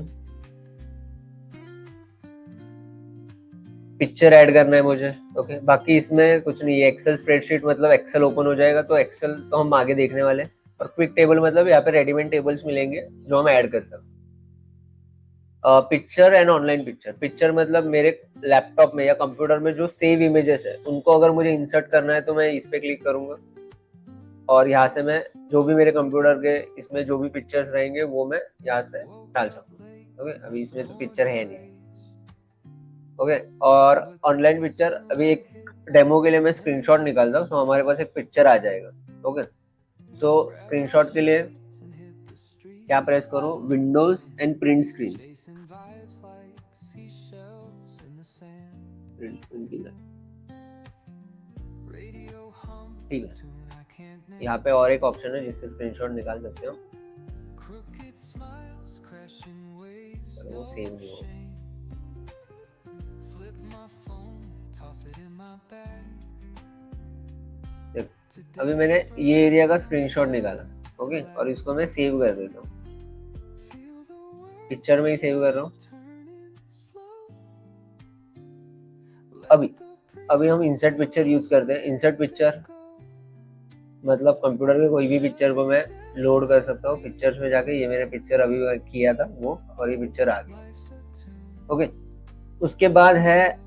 पिक्चर ऐड करना है मुझे। ओके, बाकी इसमें कुछ नहीं है। एक्सेल स्प्रेडशीट मतलब एक्सेल ओपन हो जाएगा, तो एक्सेल तो हम आगे देखने वाले हैं। और क्विक टेबल मतलब यहाँ पे रेडीमेड टेबल्स मिलेंगे जो हम ऐड कर सकते। Picture and online picture. Picture मतलब मेरे लैपटॉप में या कंप्यूटर में जो सेव इमेजेस है उनको अगर मुझे इंसर्ट करना है तो मैं इस पे क्लिक करूंगा और यहाँ से मैं जो भी मेरे कंप्यूटर के इसमें जो भी पिक्चर्स रहेंगे वो मैं यहाँ से डाल सकता हूँ। ओके, अभी इसमें तो पिक्चर है नहीं। ओके, और ऑनलाइन पिक्चर अभी एक डेमो के लिए मैं स्क्रीनशॉट निकालता हूँ, तो हमारे पास एक पिक्चर आ जाएगा। ओके, तो स्क्रीनशॉट के लिए क्या प्रेस करो, विंडोज एंड प्रिंट स्क्रीन। ठीक है, यहाँ पे और एक ऑप्शन है जिससे स्क्रीनशॉट निकाल सकते हो। वो सेम नहीं हो। अभी मैंने ये एरिया का स्क्रीनशॉट निकाला। ओके, और इसको मैं सेव कर देता हूँ, पिक्चर में ही सेव कर रहा हूँ। अभी हम इंसर्ट पिक्चर यूज करते हैं। इंसर्ट पिक्चर मतलब कंप्यूटर के कोई भी पिक्चर को मैं लोड कर सकता हूँ। पिक्चर्स में जाके ये मैंने पिक्चर अभी किया था वो, और ये पिक्चर आ गई। ओके, उसके बाद है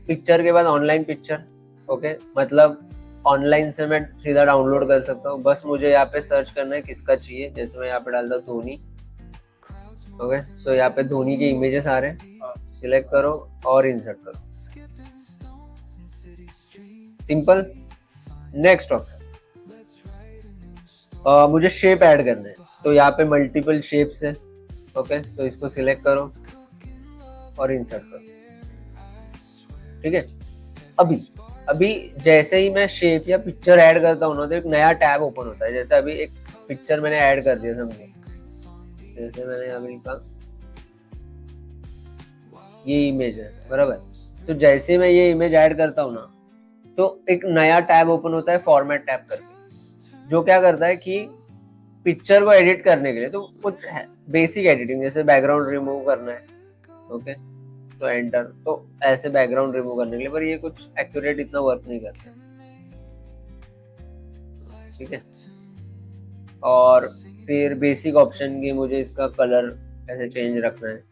पिक्चर के बाद ऑनलाइन पिक्चर। ओके, मतलब ऑनलाइन से मैं सीधा डाउनलोड कर सकता हूँ। बस मुझे यहाँ पे सर्च करना है किसका चाहिए। जैसे मैं यहाँ पे डालता हूँ धोनी। ओके, सो यहाँ पे धोनी के इमेजेस आ रहे हैं, सिलेक्ट करो और इंसर्ट करो। सिंपल। नेक्स्ट ऑप्शन, मुझे शेप ऐड करना है, तो यहाँ पे मल्टीपल शेप्स है। ओके, तो इसको सिलेक्ट करो और इंसर्ट करो। ठीक है, अभी जैसे ही मैं शेप या पिक्चर ऐड करता हूँ ना, तो एक नया टैब ओपन होता है। जैसे अभी एक पिक्चर मैंने ऐड कर दिया, समझो। जैसे मैंने अभी कहा ये इमेज है, बराबर। तो जैसे मैं ये इमेज ऐड करता हूँ ना, तो एक नया टैब ओपन होता है, फॉर्मेट टैब करके, जो क्या करता है कि पिक्चर को एडिट करने के लिए तो कुछ बेसिक एडिटिंग, जैसे बैकग्राउंड रिमूव करना है। ओके, तो एंटर, तो ऐसे बैकग्राउंड रिमूव करने के लिए, पर ये कुछ एक्यूरेट इतना वर्क नहीं करता। ठीक है, और फिर बेसिक ऑप्शन की मुझे इसका कलर ऐसे चेंज रखना है।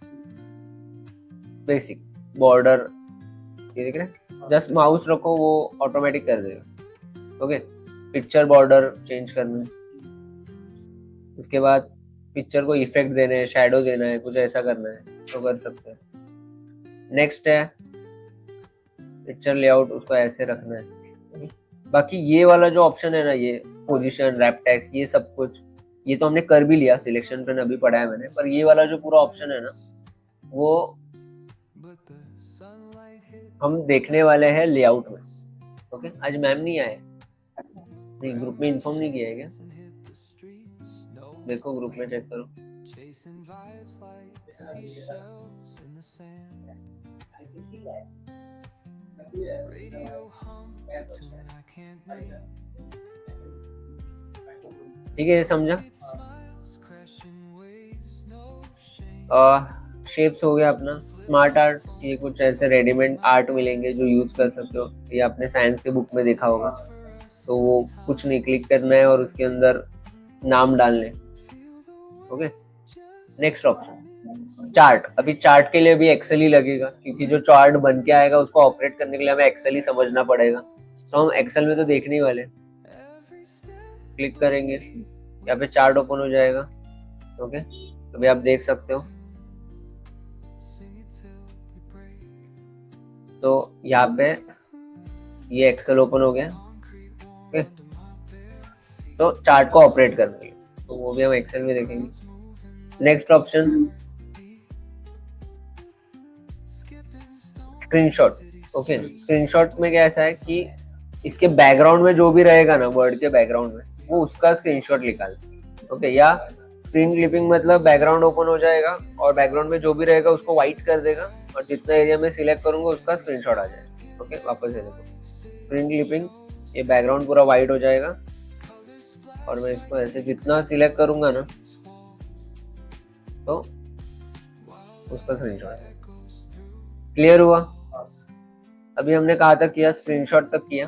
बेसिक बॉर्डर, ये देख रहे हैं, जस्ट माउस रखो वो ऑटोमेटिक कर देगा। ओके, पिक्चर बॉर्डर चेंज करना है। उसके बाद पिक्चर को इफेक्ट देने हैं, शैडो देना है, कुछ ऐसा करना है तो कर सकते हैं। नेक्स्ट है पिक्चर लेआउट, उसको ऐसे रखना है। बाकी ये वाला जो ऑप्शन है ना, ये पोजीशन, रैप टेक्स्ट, ये सब कुछ ये तो हमने कर भी लिया, सिलेक्शन पे अभी पढ़ा है मैंने। पर ये वाला जो पूरा ऑप्शन है ना, वो हम देखने वाले हैं लेआउट में। ओके, आज मैम नहीं आए, नहीं ग्रुप में इन्फॉर्म नहीं किया है क्या? देखो ग्रुप में चेक करो। ठीक है, समझा। शेप्स हो गया अपना। स्मार्ट आर्ट, ये कुछ ऐसे रेडीमेड आर्ट मिलेंगे जो यूज कर सकते हो। ये आपने साइंस के बुक में देखा होगा। तो वो कुछ नहीं, क्लिक करना है और उसके अंदर नाम डालने। Okay, next option chart. अभी चार्ट के लिए भी एक्सेल ही लगेगा, क्योंकि जो चार्ट बन के आएगा उसको ऑपरेट करने के लिए हमें एक्सेल ही समझना पड़ेगा। तो हम एक्सेल में तो देखने ही वाले। क्लिक करेंगे, यहाँ पे चार्ट ओपन हो जाएगा। ओके, तो अभी आप देख सकते हो। तो यहाँ पे ये एक्सेल ओपन हो गया। ओके, तो चार्ट को ऑपरेट करने के लिए, तो वो भी हम एक्सेल में देखेंगे। Next option screenshot. Okay, screenshot में क्या ऐसा है कि इसके बैकग्राउंड में जो भी रहेगा ना, वर्ड के बैकग्राउंड में, वो उसका स्क्रीनशॉट निकालना। ओके, या स्क्रीन क्लिपिंग मतलब बैकग्राउंड ओपन हो जाएगा और बैकग्राउंड में जो भी रहेगा उसको व्हाइट कर देगा, और जितना एरिया में सिलेक्ट करूंगा उसका स्क्रीनशॉट आ जाएगा। ओके, वापस से देखो, स्क्रीन क्लिपिंग, ये बैकग्राउंड पूरा व्हाइट हो जाएगा और मैं इसको ऐसे जितना सिलेक्ट करूंगा ना, तो उसका स्क्रीनशॉट। क्लियर हुआ? अभी हमने कहाँ तक किया, स्क्रीनशॉट तक किया,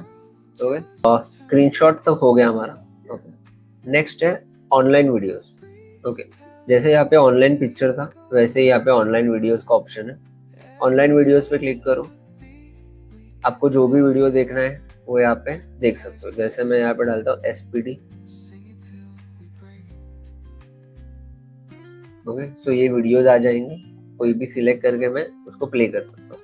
हो गए, और स्क्रीनशॉट तक हो गया हमारा। ओके, नेक्स्ट है ऑनलाइन वीडियोस। ओके, जैसे यहाँ पे ऑनलाइन पिक्चर था वैसे ही यहाँ पे ऑनलाइन वीडियोस का ऑप्शन है। ऑनलाइन वीडियोस पे क्लिक करो, आपको जो भी वीडियो देखना है वो यहाँ पे देख सकते हो। जैसे मैं यहाँ पे डालता हूँ SPD। ओके, सो ये वीडियोस आ जाएंगे, कोई भी सिलेक्ट करके मैं उसको प्ले कर सकता हूँ।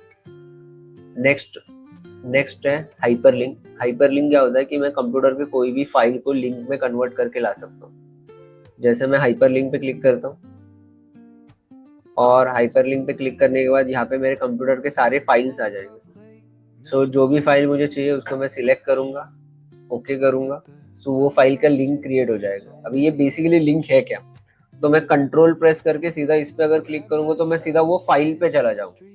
नेक्स्ट है हाइपरलिंक। हाइपरलिंक क्या होता है कि मैं कंप्यूटर पे कोई भी फाइल को लिंक में कन्वर्ट करके ला सकता हूँ। जैसे मैं हाइपरलिंक पे क्लिक करता हूँ, और हाइपरलिंक पे क्लिक करने के बाद यहाँ पे मेरे कंप्यूटर के सारे फाइल्स आ जाएंगे। सो जो भी फाइल मुझे चाहिए उसको मैं सिलेक्ट करूंगा, ओके करूंगा, सो वो फाइल का लिंक क्रिएट हो जाएगा। अभी ये बेसिकली लिंक है क्या, तो मैं कंट्रोल प्रेस करके सीधा इस पे अगर क्लिक करूंगा तो मैं सीधा वो फाइल पे चला जाऊंगा।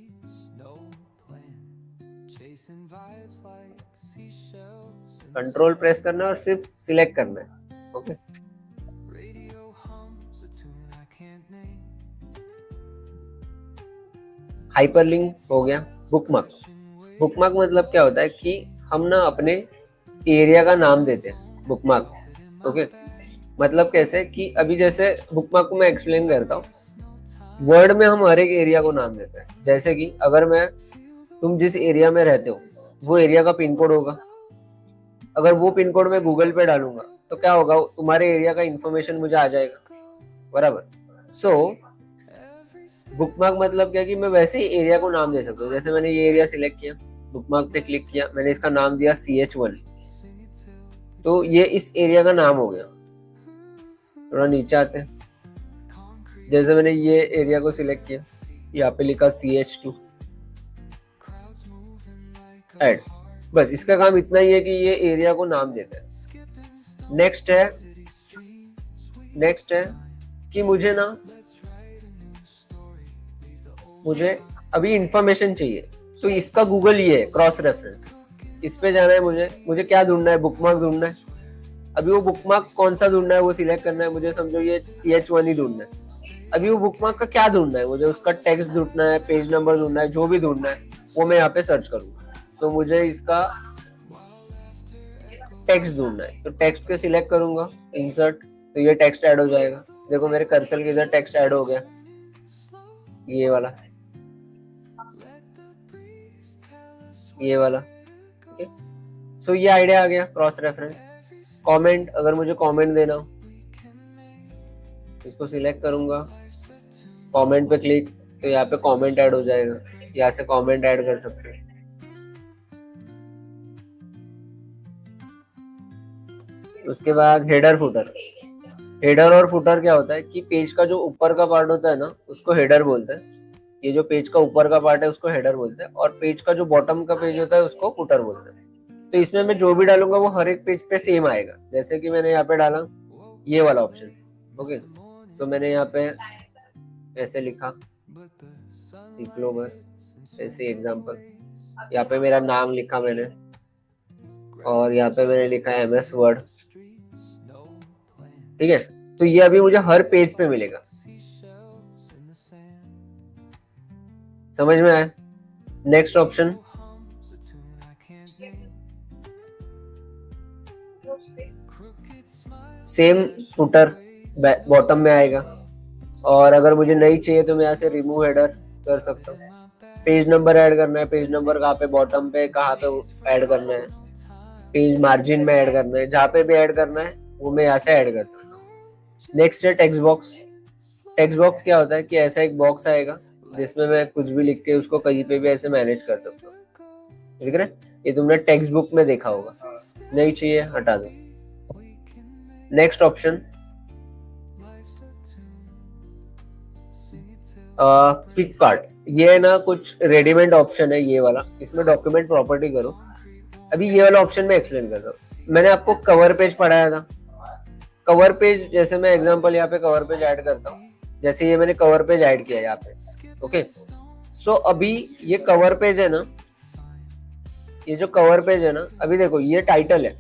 कंट्रोल प्रेस करना है और सिर्फ सिलेक्ट करना है। ओके, हाइपरलिंक हो गया। बुकमार्क। बुकमार्क मतलब क्या होता है कि हम ना अपने एरिया का नाम देते हैं बुकमार्क। ओके, मतलब कैसे कि अभी जैसे बुकमार्क को मैं एक्सप्लेन करता हूँ। वर्ड में हम हर एक एरिया को नाम देते हैं। जैसे कि अगर मैं, तुम जिस एरिया में रहते हो वो एरिया का पिन कोड होगा, अगर वो पिन कोड मैं गूगल पे डालूंगा तो क्या होगा, तुम्हारे एरिया का इंफॉर्मेशन मुझे आ जाएगा, बराबर। सो बुकमार्क मतलब क्या कि मैं वैसे ही एरिया को नाम दे सकता हूँ। जैसे मैंने ये एरिया सिलेक्ट किया, बुकमार्क पे क्लिक किया, मैंने इसका नाम दिया CH1, तो ये इस एरिया का नाम हो गया। थोड़ा नीचे आते हैं, जैसे मैंने ये एरिया को सिलेक्ट किया, यहाँ पे लिखा CH2 ऐड। बस इसका काम इतना ही है कि ये एरिया को नाम देता है। नेक्स्ट है कि मुझे अभी इंफॉर्मेशन चाहिए, तो इसका गूगल ये है क्रॉस रेफरेंस। इस पे जाना है, मुझे क्या ढूंढना है, बुकमार्क ढूंढना है। अभी वो बुकमार्क कौन सा ढूंढना है वो सिलेक्ट करना है, मुझे समझो ये CH1 ही ढूंढना है। अभी वो बुकमार्क का क्या ढूंढना है, मुझे उसका टेक्स्ट ढूंढना है, पेज नंबर ढूंढना है, जो भी ढूंढना है वो मैं यहाँ पे सर्च करूंगा। तो मुझे इसका टेक्स्ट ढूंढना है, तो टेक्स्ट पे सिलेक्ट करूंगा, इंसर्ट, तो ये टेक्स्ट ऐड हो जाएगा। देखो मेरे कर्सर के इधर टेक्स्ट ऐड हो गया, ये वाला, ये वाला। ओके, सो ये आइडिया आ गया क्रॉस रेफरेंस। कमेंट, अगर मुझे कमेंट देना हो, इसको सिलेक्ट करूंगा, कमेंट पे क्लिक, तो यहाँ पे कमेंट ऐड हो जाएगा, यहाँ से कमेंट ऐड कर सकते हैं। उसके बाद हेडर फुटर। हेडर और फुटर क्या होता है कि पेज का जो ऊपर का पार्ट होता है ना उसको हेडर बोलते हैं। ये जो पेज का ऊपर का पार्ट है उसको हेडर बोलते हैं, और पेज का जो बॉटम का पेज होता है उसको फुटर बोलते हैं। तो इसमें मैं जो भी डालूंगा वो हर एक पेज पे सेम आएगा। जैसे कि मैंने यहाँ पे डाला ये वाला ऑप्शन। ओके, तो मैंने यहाँ पे ऐसे लिखा, लिख लो बस ऐसे एग्जांपल। यहाँ पे मेरा नाम लिखा मैंने, और यहाँ पे मैंने लिखा MS वर्ड। ठीक है, तो ये अभी मुझे हर पेज पे मिलेगा। समझ में आया? Next option, same footer bottom में आएगा, और अगर मुझे नहीं चाहिए तो मैं यहाँ से रिमूव हेडर कर सकता हूँ। पेज नंबर ऐड करना है, पेज नंबर कहाँ पे, बॉटम पे कहाँ पे ऐड करना है, पेज मार्जिन में ऐड करना है, जहाँ पे भी ऐड करना है वो मैं यहाँ से ऐड कर सकता हूँ। नेक्स्ट है टेक्स्ट बॉक्स। टेक्स्ट बॉक्स क्या होता है कि ऐसा एक बॉक्स आएगा जिसमें मैं कुछ भी लिख के उसको कहीं पे भी ऐसे मैनेज कर सकता हूँ। ठीक है, ये तुमने टेक्स्ट बुक में देखा होगा। नहीं चाहिए हटा दो। Next option, pick cart. ये ना कुछ रेडीमेड ऑप्शन है ये वाला, इसमें डॉक्यूमेंट प्रॉपर्टी करो। अभी ये वाला ऑप्शन में एक्सप्लेन करता हूँ। मैंने आपको कवर पेज पढ़ाया था। कवर पेज, जैसे मैं एग्जांपल यहाँ पे कवर पेज ऐड करता हूँ, जैसे ये मैंने कवर पेज ऐड किया यहाँ पे। ओके, सो अभी ये कवर पेज है ना, ये जो कवर पेज है ना, अभी देखो ये टाइटल है,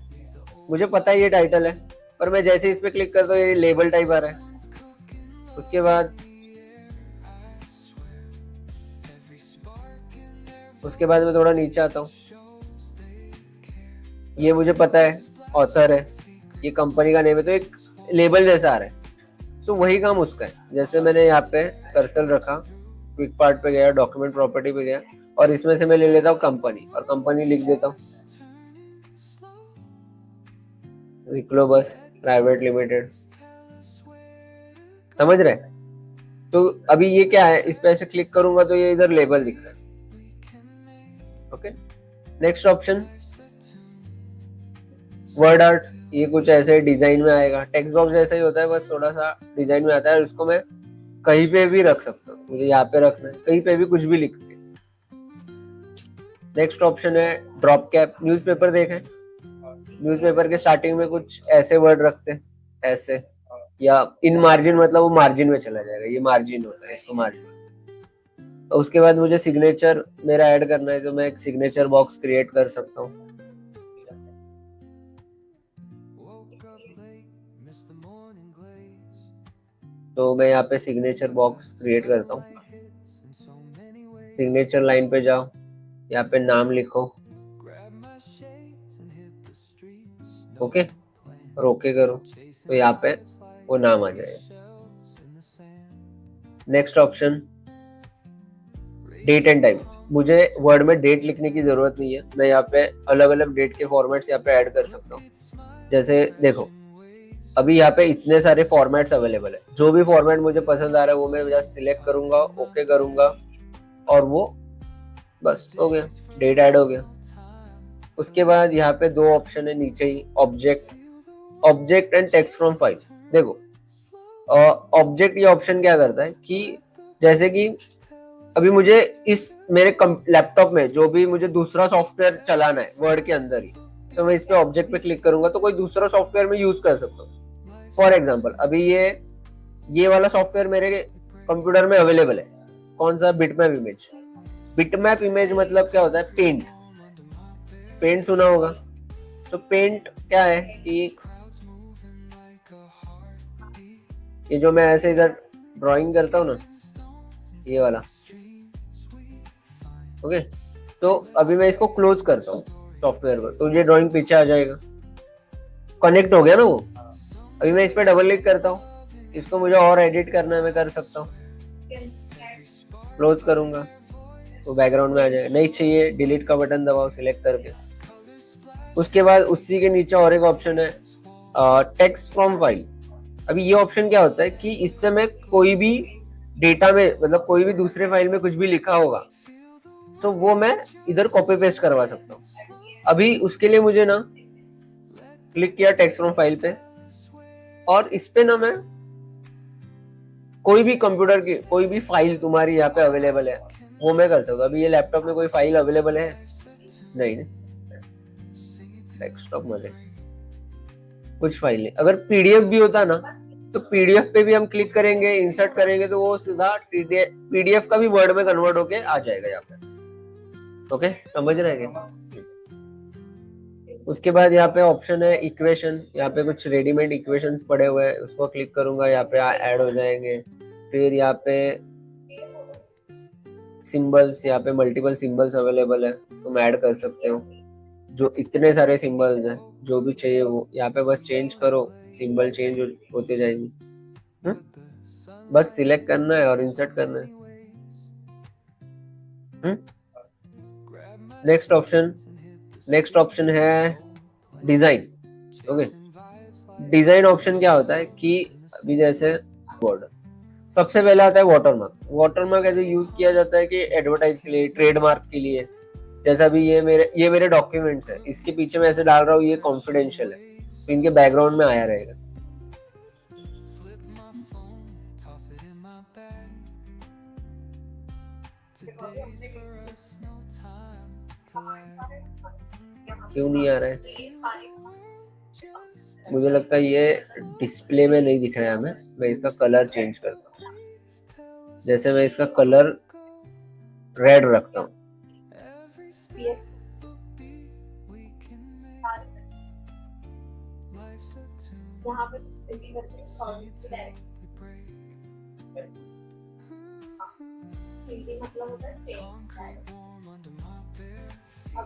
मुझे पता है ये टाइटल है, पर मैं जैसे इस पे क्लिक करता हूँ ये लेबल टाइप आ रहा है। उसके बाद मैं थोड़ा नीचे आता हूँ, ये मुझे पता है ऑथर है, ये कंपनी का नेम है, तो एक लेबल जैसा आ रहा है। सो वही काम उसका है। जैसे मैंने यहाँ पे कर्सर रखा, क्विक पार्ट पे गया, डॉक्यूमेंट प्रॉपर्टी पे गया, और इसमें से मैं ले लेता हूँ कंपनी, और कंपनी लिख देता हूँ विक्लोबस प्राइवेट लिमिटेड। समझ रहे? तो अभी ये क्या है, इस पे ऐसे क्लिक करूंगा तो ये इधर लेबल दिख रहा है। Okay, next option word art. ये कुछ ऐसे डिजाइन में आएगा, टेक्स्ट बॉक्स जैसा ही होता है, बस थोड़ा सा डिजाइन में आता है। उसको मैं कहीं पे भी रख सकता हूँ, मुझे यहाँ पे रखना है, कहीं पे भी कुछ भी लिख के। नेक्स्ट ऑप्शन है ड्रॉप कैप। न्यूज़पेपर देखें, न्यूज़पेपर के स्टार्टिंग में कुछ ऐसे वर्ड रखते हैं, ऐसे, या इन मार्जिन, मतलब वो मार्जिन में चला जाएगा, ये मार्जिन होता है, इसको मार्जिन। तो उसके बाद मुझे सिग्नेचर मेरा ऐड करना है, तो मैं एक सिग्नेचर बॉक्स क्रिएट कर सकता हूँ। तो मैं यहाँ पे सिग्नेचर बॉक्स क्रिएट करता हूँ। सिग्नेचर लाइन पे जाओ, यहाँ पे नाम लिखो, ओके, और ओके करो, तो यहाँ पे वो नाम आ जाएगा। Next option date and time. मुझे वर्ड में डेट लिखने की जरूरत नहीं है, मैं यहाँ पे अलग अलग डेट के फॉर्मेट्स यहाँ पे ऐड कर सकता हूँ। जैसे देखो, अभी यहाँ पे इतने सारे फॉर्मेट्स अवेलेबल है, जो भी फॉर्मेट मुझे पसंद आ रहा है वो मैं जस्ट सिलेक्ट करूंगा, ओके करूंगा, और वो बस हो गया, डेट ऐड हो गया। उसके बाद यहाँ पे दो ऑप्शन है नीचे ही, object and text from file. देखो, ऑब्जेक्ट ये ऑप्शन क्या करता है कि जैसे कि अभी मुझे इस मेरे लैपटॉप में जो भी मुझे दूसरा सॉफ्टवेयर चलाना है वर्ड के अंदर ही, तो मैं इस पे ऑब्जेक्ट पे क्लिक करूंगा तो कोई दूसरा सॉफ्टवेयर में यूज कर सकता हूँ। फॉर एग्जांपल, अभी ये वाला सॉफ्टवेयर मेरे कंप्यूटर में अवेलेबल है। कौन सा? Bitmap image. बिटमैप इमेज मतलब क्या होता है? पेंट। पेंट सुना होगा। तो पेंट क्या है कि ये जो मैं ऐसे इधर ड्राइंग करता हूँ ना, ये वाला, ओके, तो अभी मैं इसको क्लोज करता हूँ सॉफ्टवेयर पर, तो ये ड्राइंग पीछे आ जाएगा, कनेक्ट हो गया ना वो। अभी मैं इस पर डबल क्लिक करता हूँ, इसको मुझे और एडिट करना है, मैं कर सकता हूँ, क्लोज करूंगा तो बैकग्राउंड में आ जाएगा। नहीं चाहिए, डिलीट का बटन दबाओ सिलेक्ट करके। उसके बाद उसी के नीचे और एक ऑप्शन है टेक्स्ट फ्रॉम फाइल। अभी ये ऑप्शन क्या होता है कि इससे मैं कोई भी डेटा में, मतलब कोई भी दूसरे फाइल में कुछ भी लिखा होगा तो वो मैं इधर कॉपी पेस्ट करवा सकता हूँ। अभी उसके लिए मुझे ना क्लिक किया टेक्स्ट फ्रॉम फाइल पे, और इस पे ना मैं कोई भी कंप्यूटर की कोई भी फाइल तुम्हारी यहाँ पे अवेलेबल है वो मैं कर सकता हूँ। अभी ये लैपटॉप में कोई फाइल अवेलेबल है नहीं, डेस्कटॉप में कुछ फाइल नहीं। अगर पीडीएफ भी होता ना तो पीडीएफ पे भी हम क्लिक करेंगे, इंसर्ट करेंगे, तो वो सीधा पीडीएफ का भी वर्ड में कन्वर्ट होके आ जाएगा यहाँ पे। ओके, समझ रहे हैं? उसके बाद यहाँ पे ऑप्शन है इक्वेशन। यहाँ पे कुछ रेडीमेड इक्वेशंस पड़े हुए हैं, उसको क्लिक करूंगा, यहाँ पे ऐड हो जाएंगे। फिर यहाँ पे सिंबल्स, यहाँ पे मल्टीपल सिंबल्स अवेलेबल है, तुम ऐड कर सकते हो। जो इतने सारे सिंबल्स हैं, जो भी चाहिए वो यहाँ पे बस चेंज करो, सिंबल चेंज होते जाएंगे। बस सिलेक्ट करना है और इंसर्ट करना है। नेक्स्ट ऑप्शन है डिजाइन। ओके, डिजाइन ऑप्शन क्या होता है कि अभी जैसे बॉर्डर, सबसे पहले आता है वाटरमार्क। वाटरमार्क ऐसे यूज किया जाता है कि एडवर्टाइज के लिए, ट्रेडमार्क के लिए। जैसा अभी ये मेरे डॉक्यूमेंट्स है, इसके पीछे मैं ऐसे डाल रहा हूँ, ये कॉन्फिडेंशियल है, तो इनके बैकग्राउंड में आया रहेगा। क्यों नहीं आ रहा है? मुझे लगता है ये डिस्प्ले में नहीं दिख रहा है हमें। मैं इसका कलर चेंज करता हूँ, जैसे मैं इसका कलर रेड रखता हूँ। वो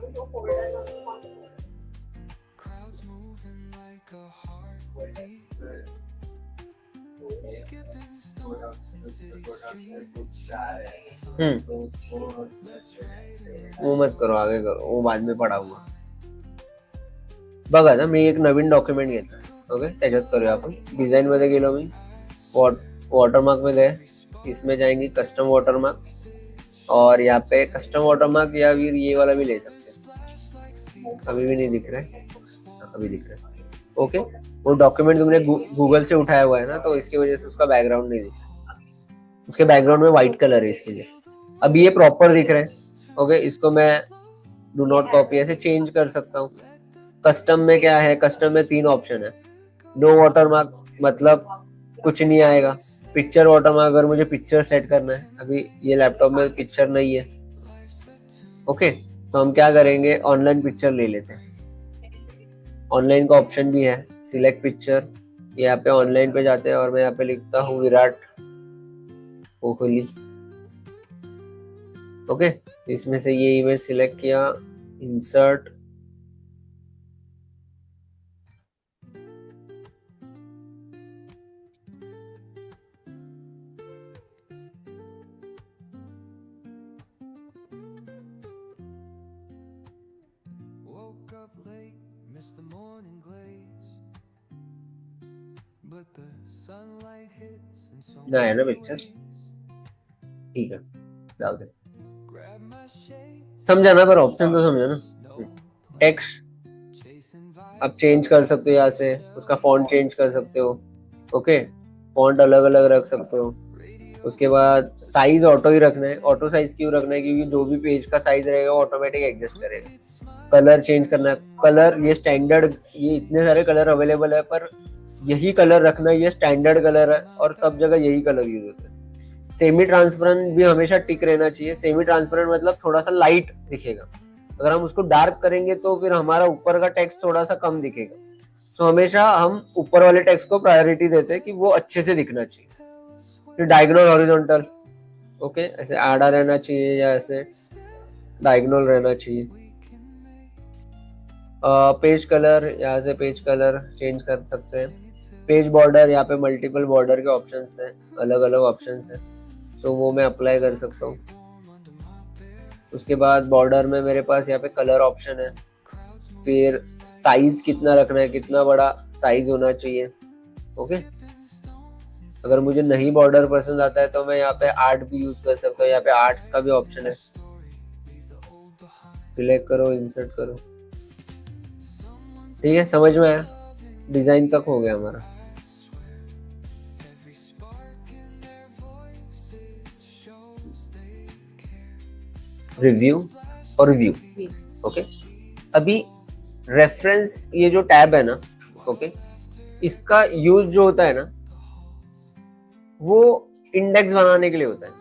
मत करो, आगे करो, वो बाद में पडा हुआ. बघा आता मी एक नवीन डॉक्युमेंट घेतला. ओके, त्याच्यात करूया आपण. डिझाईन मध्ये गेलो मी, वाटरमार्क में गए, इसमें जाएंगे कस्टम वाटरमार्क, और यहाँ पे कस्टम वाटरमार्क या फिर ये वाला भी ले सकते हैं. अभी भी नहीं दिख रहा है, अभी दिख रहा है. ओके, वो डॉक्यूमेंट तुमने गूगल से उठाया हुआ है ना, तो इसकी वजह से उसका बैकग्राउंड नहीं दिख रहा. उसके बैकग्राउंड में व्हाइट कलर है इसके लिए. अब ये प्रॉपर दिख रहा है. ओके, इसको मैं डू नॉट कॉपी ऐसे चेंज कर सकता हूँ. कस्टम में क्या है, कस्टम में 3 ऑप्शन है. नो वाटरमार्क मतलब कुछ नहीं आएगा. पिक्चर वाटरमार्क, अगर मुझे पिक्चर सेट करना है, अभी ये लैपटॉप में पिक्चर नहीं है. ओके, तो हम क्या करेंगे, ऑनलाइन पिक्चर ले लेते हैं. ऑनलाइन का ऑप्शन भी है, सिलेक्ट पिक्चर. यहाँ पे ऑनलाइन पे जाते हैं और मैं यहाँ पे लिखता हूँ विराट कोहली. ओके, इसमें से ये इमेज सिलेक्ट किया, इंसर्ट. ना है ना पिक्चर, ठीक है, डाल दे. समझा ना, पर ऑप्शन तो समझा ना. टेक्स्ट आप चेंज कर सकते हो, यहाँ से उसका फॉन्ट चेंज कर सकते हो. ओके, फॉन्ट अलग अलग रख सकते हो. उसके बाद साइज ऑटो ही रखना है. ऑटो साइज क्यों रखना है, क्योंकि जो भी पेज का साइज रहेगा ऑटोमेटिक एडजस्ट करेगा. कलर चेंज करना है. कलर ये स्टैंडर्ड, ये इतने सारे कलर अवेलेबल है, पर यही कलर रखना, ये स्टैंडर्ड कलर है और सब जगह यही कलर यूज होता है. सेमी ट्रांसपेरेंट भी हमेशा टिक रहना चाहिए. सेमी ट्रांसपेरेंट मतलब थोड़ा सा लाइट दिखेगा. अगर हम उसको डार्क करेंगे तो फिर हमारा ऊपर का टेक्स्ट थोड़ा सा कम दिखेगा. तो हमेशा हम ऊपर वाले टेक्स्ट को प्रायोरिटी देते हैं कि वो अच्छे से दिखना चाहिए. फिर डायगोनल हॉरिजॉन्टल, ओके, ऐसे आड़ा रहना चाहिए या ऐसे डायगोनल रहना चाहिए. पेज कलर, यहाँ से पेज कलर चेंज कर सकते हैं. पेज बॉर्डर, यहाँ पे मल्टीपल बॉर्डर के ऑप्शंस हैं, अलग अलग ऑप्शंस हैं, सो वो मैं अप्लाई कर सकता हूँ. उसके बाद बॉर्डर में मेरे पास यहाँ पे कलर ऑप्शन है. फिर साइज कितना रखना है, कितना बड़ा साइज होना चाहिए. ओके, अगर मुझे नहीं बॉर्डर पसंद आता है तो मैं यहाँ पे आर्ट भी यूज कर सकता हूँ. यहाँ पे आर्ट्स का भी ऑप्शन है. सिलेक्ट करो, इंसर्ट करो. ठीक है, समझ में आया. डिजाइन तक हो गया हमारा. रिव्यू और व्यू. ओके, अभी रेफरेंस, ये जो टैब है ना, ओके, इसका यूज जो होता है ना, वो इंडेक्स बनाने के लिए होता है.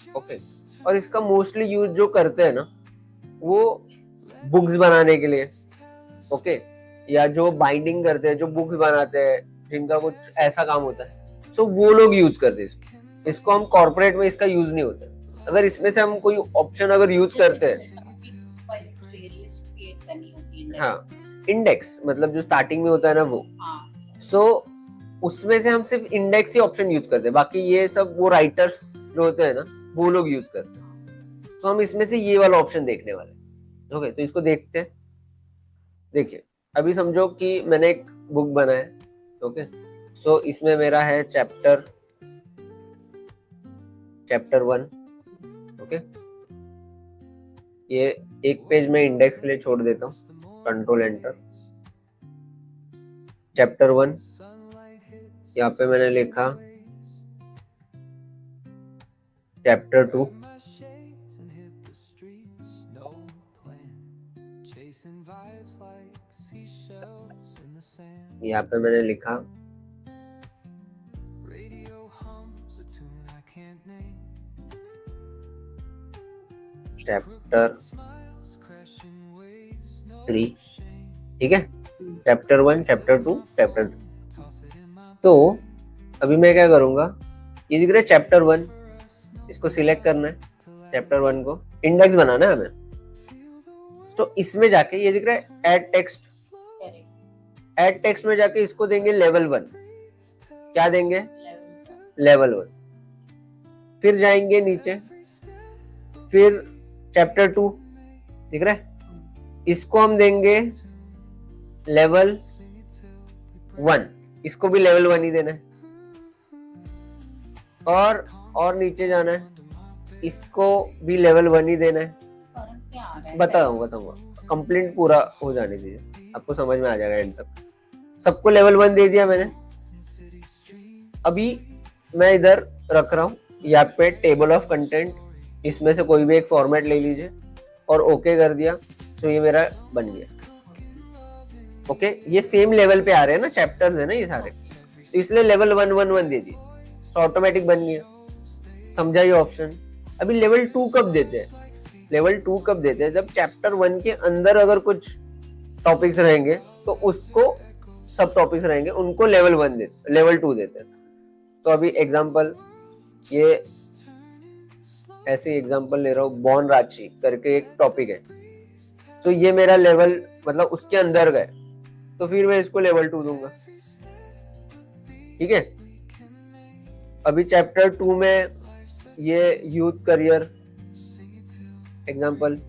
ओके, और इसका मोस्टली यूज जो करते हैं ना, वो बुक्स बनाने के लिए. ओके, या जो बाइंडिंग करते हैं, जो बुक्स बनाते हैं, जिनका कुछ ऐसा काम होता है, सो वो लोग यूज करते हैं इसको. इसको हम कॉर्पोरेट में इसका यूज नहीं होता. अगर इसमें से हम कोई ऑप्शन अगर यूज करते हैं, हाँ, इंडेक्स मतलब जो स्टार्टिंग में होता है ना वो, सो उसमें से हम सिर्फ इंडेक्स ही ऑप्शन यूज करते हैं. बाकी ये सब वो राइटर्स जो होते हैं ना, वो लोग यूज करते हैं. तो हम इसमें से ये वाला ऑप्शन देखने वाले. ओके, तो इसको देखते हैं. देखिए, अभी समझो कि मैंने एक बुक बनाया. ओके, सो इसमें मेरा है चैप्टर 1. ओके, ये एक पेज में इंडेक्स के लिए छोड़ देता हूँ, कंट्रोल एंटर. चैप्टर 1, यहाँ पे मैंने लिखा चैप्टर 2. यहाँ पे मैंने लिखा चैप्टर 3. ठीक है, चैप्टर 1, चैप्टर 2, चैप्टर 2. तो अभी मैं क्या करूंगा, ये दिख रहा है चैप्टर 1, इसको सिलेक्ट करना है. चैप्टर 1 को इंडेक्स बनाना है हमें. तो इसमें जाके ये दिख रहा है ऐड टेक्स्ट, ऐड टेक्स्ट में जाके इसको देंगे लेवल 1। क्या देंगे? लेवल 1। फिर जाएंगे नीचे, फिर चैप्टर 2 दिख रहा है, इसको हम देंगे लेवल 1, इसको भी लेवल 1 ही देना है। और नीचे जाना है, इसको भी लेवल 1 ही देना है। बताऊंगा कंप्लीट पूरा हो जाने दीजिए, आपको समझ में आ जाएगा एंड तक। सबको लेवल 1 दे दिया मैंने। अभी मैं इधर रख रहा हूँ यहाँ पे टेबल ऑफ कंटेंट, इसमें से कोई भी एक फॉर्मेट ले लीजिए और ओके कर दिया, तो ये मेरा बन गया। ओके, ये सेम लेवल पे आ रहे हैं ना, चैप्टर्स है ना ये सारे, तो इसलिए लेवल 1 1 1 दे दिए, तो ऑटोमेटिक बन गया। समझा ये ऑप्शन? अभी लेवल 2 कब देते हैं? लेवल 2 कब देते हैं? जब चैप्टर 1 के अंदर अगर कुछ टॉपिक्स रहेंगे तो उसको, सब टॉपिक्स रहेंगे उनको लेवल 1 देते, लेवल 2 देते हैं। तो अभी एग्जांपल, ये ऐसे एग्जांपल ले रहा हूँ, बॉन रांची करके एक टॉपिक है, तो ये मेरा लेवल मतलब उसके अंदर गए, तो फिर मैं इसको लेवल 2 दूंगा। ठीक है। अभी चैप्टर 2 में ये यूथ करियर एग्जांपल,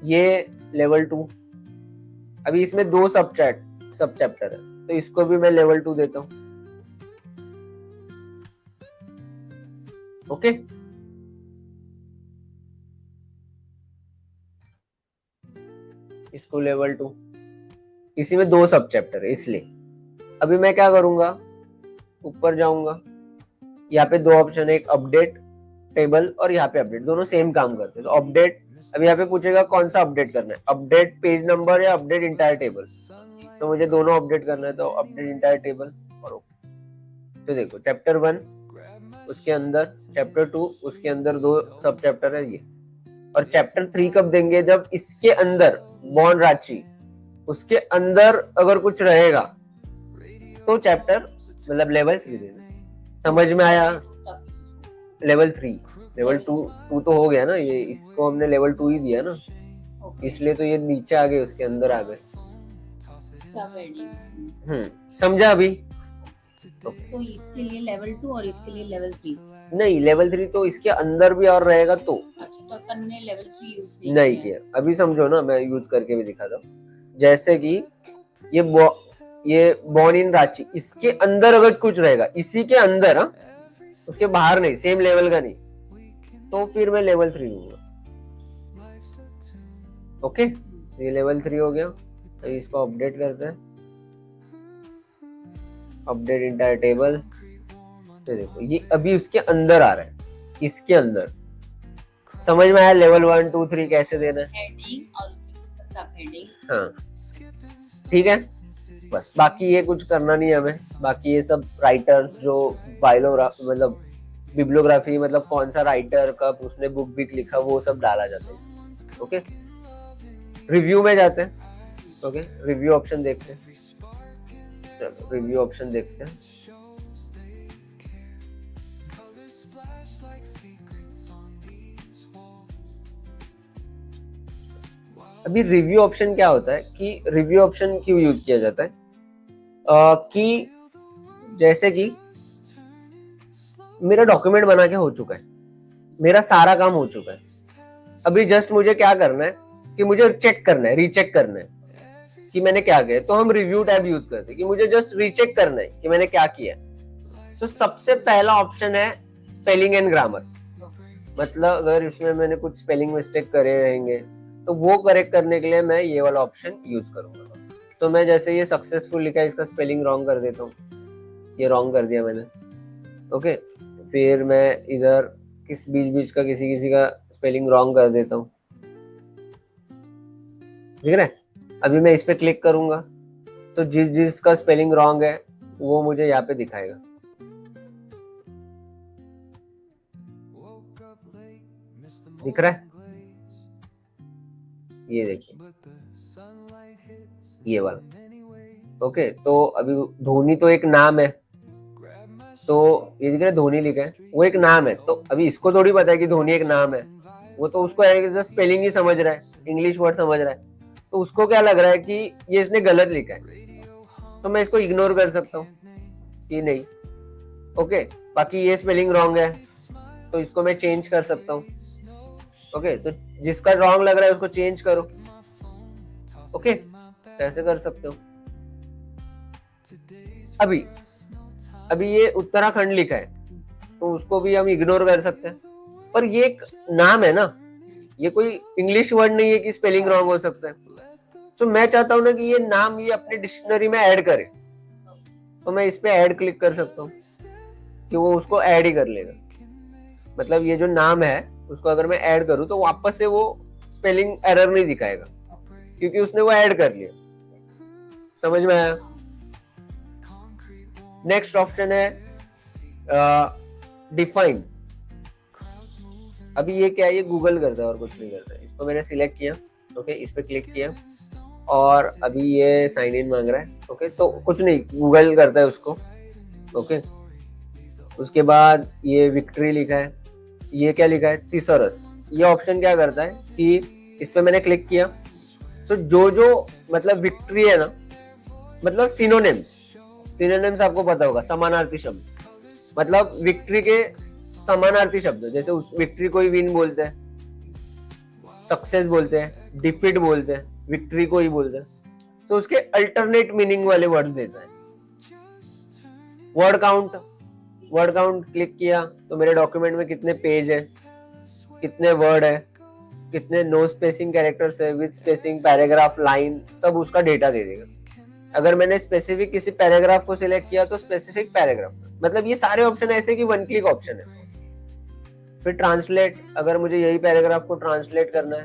ये लेवल 2। अभी इसमें 2 सब चैप्टर है, तो इसको भी मैं लेवल 2 देता हूं। ओके, इसको लेवल 2, इसी में 2 सब चैप्टर है इसलिए। अभी मैं क्या करूंगा, ऊपर जाऊंगा, यहाँ पे 2 ऑप्शन है, एक अपडेट टेबल और यहाँ पे अपडेट, दोनों सेम काम करते हैं। तो अपडेट, अभी यहाँ पे पूछेगा कौन सा अपडेट करना है, अपडेट पेज नंबर या अपडेट इंटायर टेबल, तो मुझे दोनों अपडेट करना है, तो अपडेट इंटायर टेबल और ओके। तो देखो चैप्टर 1 उसके अंदर, चैप्टर 2 उसके अंदर 2 सब चैप्टर है ये। और चैप्टर 3 कब देंगे? जब इसके अंदर बॉन रांची, उसके अंदर अगर कुछ रहेगा तो चैप्टर मतलब लेवल 3 देना। समझ में आया? लेवल 3, लेवल 2 तो हो गया ना, ये इसको हमने लेवल 2 ही दिया ना, इसलिए तो ये नीचे आ गए, उसके अंदर आ गए। समझा अभी? तो इसके लिए लेवल 2 और इसके लिए लेवल 3 नहीं, लेवल 3 तो इसके अंदर भी और रहेगा तो। अच्छा, तो अपन ने लेवल 3 यूज नहीं किया। अभी समझो ना, मैं यूज करके भी दिखाता हूँ। जैसे कि ये बॉर्न इन रांची, इसके अंदर अगर कुछ रहेगा, इसी के अंदर, हाँ, उसके बाहर नहीं, सेम लेवल का नहीं, तो फिर मैं लेवल 3 दूंगा। ओके, ये लेवल 3 हो गया। तो इसको अपडेट करते हैं, अपडेट इंटायर टेबल। तो देखो ये अभी उसके अंदर आ रहा है, इसके अंदर। समझ में आया लेवल 1 2 3 कैसे देना है? हेडिंग और सब हेडिंग। हाँ, ठीक है, बस बाकी ये कुछ करना नहीं है हमें। बाकी ये सब राइटर्स जो मतलब बिब्लियोग्राफी, मतलब कौन सा राइटर कब उसने बुक भी लिखा, वो सब डाला जाता है। ओके, रिव्यू में जाते हैं। ओके, रिव्यू ऑप्शन देखते हैं। चलो रिव्यू ऑप्शन देखते हैं। अभी रिव्यू ऑप्शन क्या होता है कि रिव्यू ऑप्शन क्यों यूज किया जाता है, कि जैसे कि मेरा डॉक्यूमेंट बना के हो चुका है, मेरा सारा काम हो चुका है, अभी जस्ट मुझे क्या करना है कि मुझे चेक करना है, रीचेक करना है कि मैंने क्या किया, तो हम रिव्यू टैब यूज करते हैं कि मुझे जस्ट रीचेक करना है कि मैंने क्या किया। तो सबसे पहला ऑप्शन है स्पेलिंग एंड ग्रामर, मतलब अगर इसमें मैंने कुछ स्पेलिंग मिस्टेक करे रहेंगे तो वो करेक्ट करने के लिए मैं ये वाला ऑप्शन यूज करूंगा। तो मैं जैसे ये सक्सेसफुल लिखा है, इसका स्पेलिंग रॉन्ग कर देता हूँ, ये रॉन्ग कर दिया मैंने। ओके, फिर मैं इधर किस बीच का किसी का स्पेलिंग रॉन्ग कर देता हूँ, ठीक है। अभी मैं इस पे क्लिक करूंगा तो जिसका स्पेलिंग रॉन्ग है वो मुझे यहाँ पे दिखाएगा। दिख रहा है? ये देखिए, ये वाला। ओके, तो अभी धोनी तो एक नाम है, तो ये दिख रहा है धोनी लिखा है, वो एक नाम है, तो अभी इसको थोड़ी पता है कि धोनी एक नाम है, वो तो उसको एज अ स्पेलिंग ही समझ रहा है, इंग्लिश वर्ड समझ रहा है, तो उसको क्या लग रहा है कि ये इसने गलत लिखा है, तो मैं इसको इग्नोर कर सकता हूँ कि नहीं, ओके, बाकी ये स्पेलिंग रॉन्ग है तो इसको मैं चेंज कर सकता हूँ, ओके, तो जिसका रॉन्ग लग रहा है उसको चेंज करो, ओके, ऐसे कर सकते हो। अभी अभी ये उत्तराखंड लिखा है तो उसको भी हम इग्नोर कर सकते हैं, पर ये एक नाम है ना, ये कोई इंग्लिश वर्ड नहीं है कि स्पेलिंग रॉन्ग हो सकता है। तो मैं चाहता हूं ना कि ये नाम ये अपने डिक्शनरी में ऐड करे, तो मैं इस पे ऐड क्लिक कर सकता हूँ कि वो उसको ऐड ही कर लेगा। मतलब ये जो नाम है उसको अगर मैं ऐड करूँ तो वापस से वो स्पेलिंग एरर नहीं दिखाएगा क्योंकि उसने वो ऐड कर लिया। समझ में आया? नेक्स्ट ऑप्शन है डिफाइन। अभी ये क्या है, ये गूगल करता है और कुछ नहीं करता है। इसको मैंने सिलेक्ट किया, ओके, इस पे क्लिक किया और अभी ये साइन इन मांग रहा है, ओके, तो कुछ नहीं, गूगल करता है उसको, ओके। उसके बाद ये विक्ट्री लिखा है, ये क्या लिखा है, थिसॉरस। ये ऑप्शन क्या करता है कि इस पे मैंने क्लिक किया तो जो मतलब विक्ट्री है ना, मतलब सिनोनिम्स आपको पता होगा, समानार्थी शब्द, मतलब विक्ट्री के समानार्थी शब्द, जैसे उस विक्ट्री को ही विन बोलते हैं, सक्सेस बोलते हैं, डिफीट बोलते हैं, विक्ट्री को ही बोलते हैं, तो उसके अल्टरनेट मीनिंग वाले वर्ड देता है। वर्ड काउंट क्लिक किया तो मेरे डॉक्यूमेंट में कितने पेज है, कितने वर्ड है, कितने नो स्पेसिंग कैरेक्टर्स है, विद स्पेसिंग, पैराग्राफ, लाइन, सब उसका डेटा दे देगा। अगर मैंने स्पेसिफिक किसी पैराग्राफ को सिलेक्ट किया तो स्पेसिफिक पैराग्राफ, मतलब ये सारे ऑप्शन ऐसे कि वन क्लिक ऑप्शन है। फिर ट्रांसलेट, अगर मुझे यही पैराग्राफ को ट्रांसलेट करना है,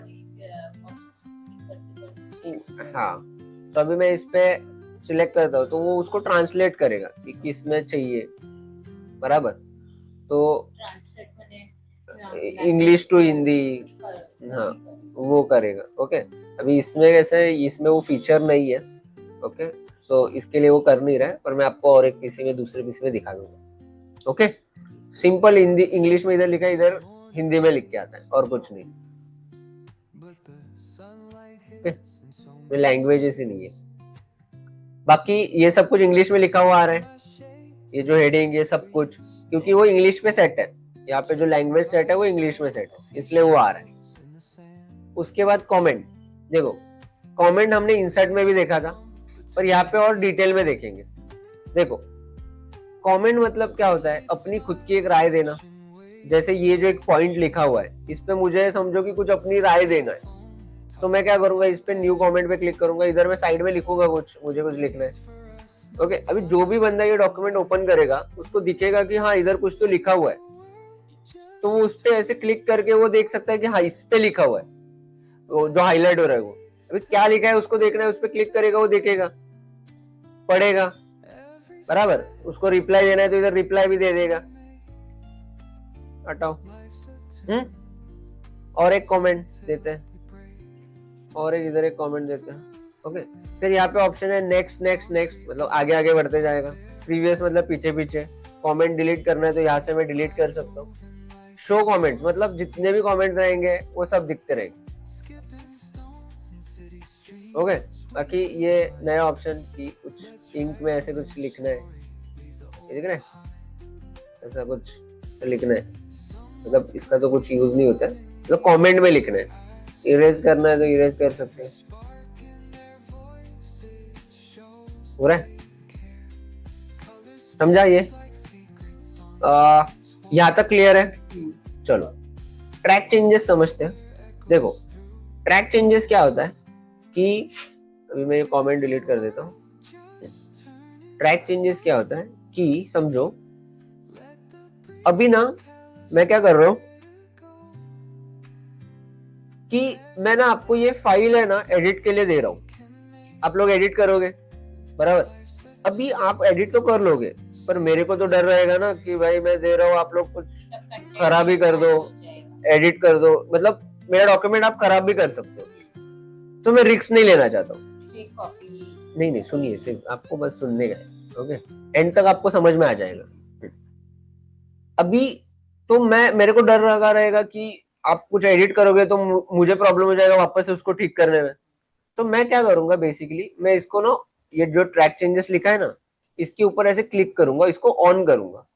हाँ, तो अभी मैं इस पे सिलेक्ट करता हूँ तो वो उसको ट्रांसलेट करेगा कि किस में चाहिए, बराबर, तो इंग्लिश टू हिंदी, हाँ, वो करेगा, ओके। अभी इसमें कैसे है, इसमें वो फीचर नहीं है, ओके, तो इसके लिए वो कर नहीं रहा है, पर मैं आपको और एक पीसी में, दूसरे पीसी में दिखा दूंगा, ओके। सिंपल हिंदी इंग्लिश में इधर लिखा है, इधर हिंदी में लिख के आता है और कुछ नहीं, ओके, लैंग्वेजेस ही नहीं है। बाकी ये सब कुछ इंग्लिश में लिखा हुआ आ रहा है, ये जो हेडिंग, ये सब कुछ, क्योंकि वो इंग्लिश में सेट है, यहाँ पे जो लैंग्वेज सेट है वो इंग्लिश में सेट है, इसलिए वो आ रहा है। उसके बाद कमेंट, देखो कमेंट हमने इंसर्ट में भी देखा था, पर यहाँ पे और डिटेल में देखेंगे। देखो कमेंट मतलब क्या होता है, अपनी खुद की एक राय देना। जैसे ये जो एक पॉइंट लिखा हुआ है, इस पे मुझे समझो कि कुछ अपनी राय देना है, तो मैं क्या करूंगा, इस पे न्यू कमेंट पे क्लिक करूंगा, इधर मैं साइड में लिखूंगा कुछ, मुझे कुछ लिखना है, ओके। अभी जो भी बंदा ये डॉक्यूमेंट ओपन करेगा उसको दिखेगा कि हाँ इधर कुछ तो लिखा हुआ है, तो वो उस पे ऐसे क्लिक करके वो देख सकता है कि हाँ इस पे लिखा हुआ है, वो जो हाईलाइट हो रहा है वो, अभी क्या लिखा है उसको देखना है, उस पे क्लिक करेगा, वो देखेगा, पढ़ेगा, बराबर। उसको रिप्लाई देना है तो इधर रिप्लाई भी दे देगा, हटाओ, और एक कमेंट देते हैं, और एक इधर एक कमेंट देते हैं, ओके। फिर यहाँ पे ऑप्शन है नेक्स्ट नेक्स्ट नेक्स्ट, मतलब आगे आगे बढ़ते जाएगा। प्रीवियस मतलब पीछे पीछे। कमेंट डिलीट करना है तो यहाँ से मैं डिलीट कर सकता हूँ। शो कमेंट्स मतलब जितने भी कमेंट्स रहेंगे वो सब दिखते रहेंगे, ओके। बाकी ये नया ऑप्शन की कुछ इंक में ऐसे कुछ लिखना है, ये दिख रहा है, ऐसा कुछ लिखना है, मतलब इसका तो कुछ यूज नहीं होता है, मतलब कमेंट में लिखना है। इरेज करना है तो इरेज कर सकते हैं, हो रहा है, समझा ये? यहाँ तक क्लियर है? चलो ट्रैक चेंजेस समझते हैं। देखो ट्रैक चेंजेस क्या होता है कि अभी मैं ये कमेंट डिलीट कर देता हूँ। ट्रैक चेंजेस क्या होता है कि समझो अभी ना मैं क्या कर रहा हूँ कि मैं ना आपको ये फाइल है ना एडिट के लिए दे रहा हूँ, आप लोग एडिट करोगे, बराबर। अभी आप एडिट तो कर लोगे, पर मेरे को तो डर रहेगा ना कि भाई मैं दे रहा हूँ, आप लोग कुछ खराब ही कर दो, एडिट कर दो, मतलब मेरा डॉक्यूमेंट आप खराब भी कर सकते हो, तो मैं रिस्क नहीं लेना चाहता हूँ। नहीं सुनिए, सिर्फ आपको बस सुनने का, ओके, एंड तक आपको समझ में आ जाएगा। अभी तो मेरे को डर लगा रहेगा कि आप कुछ एडिट करोगे तो मुझे प्रॉब्लम हो जाएगा वापस से उसको ठीक करने में। तो मैं क्या करूंगा बेसिकली, मैं इसको ना, ये जो ट्रैक चेंजेस लिखा है ना, इसके ऊपर ऐसे क्लिक करूंगा, इसको ऑन करूंगा,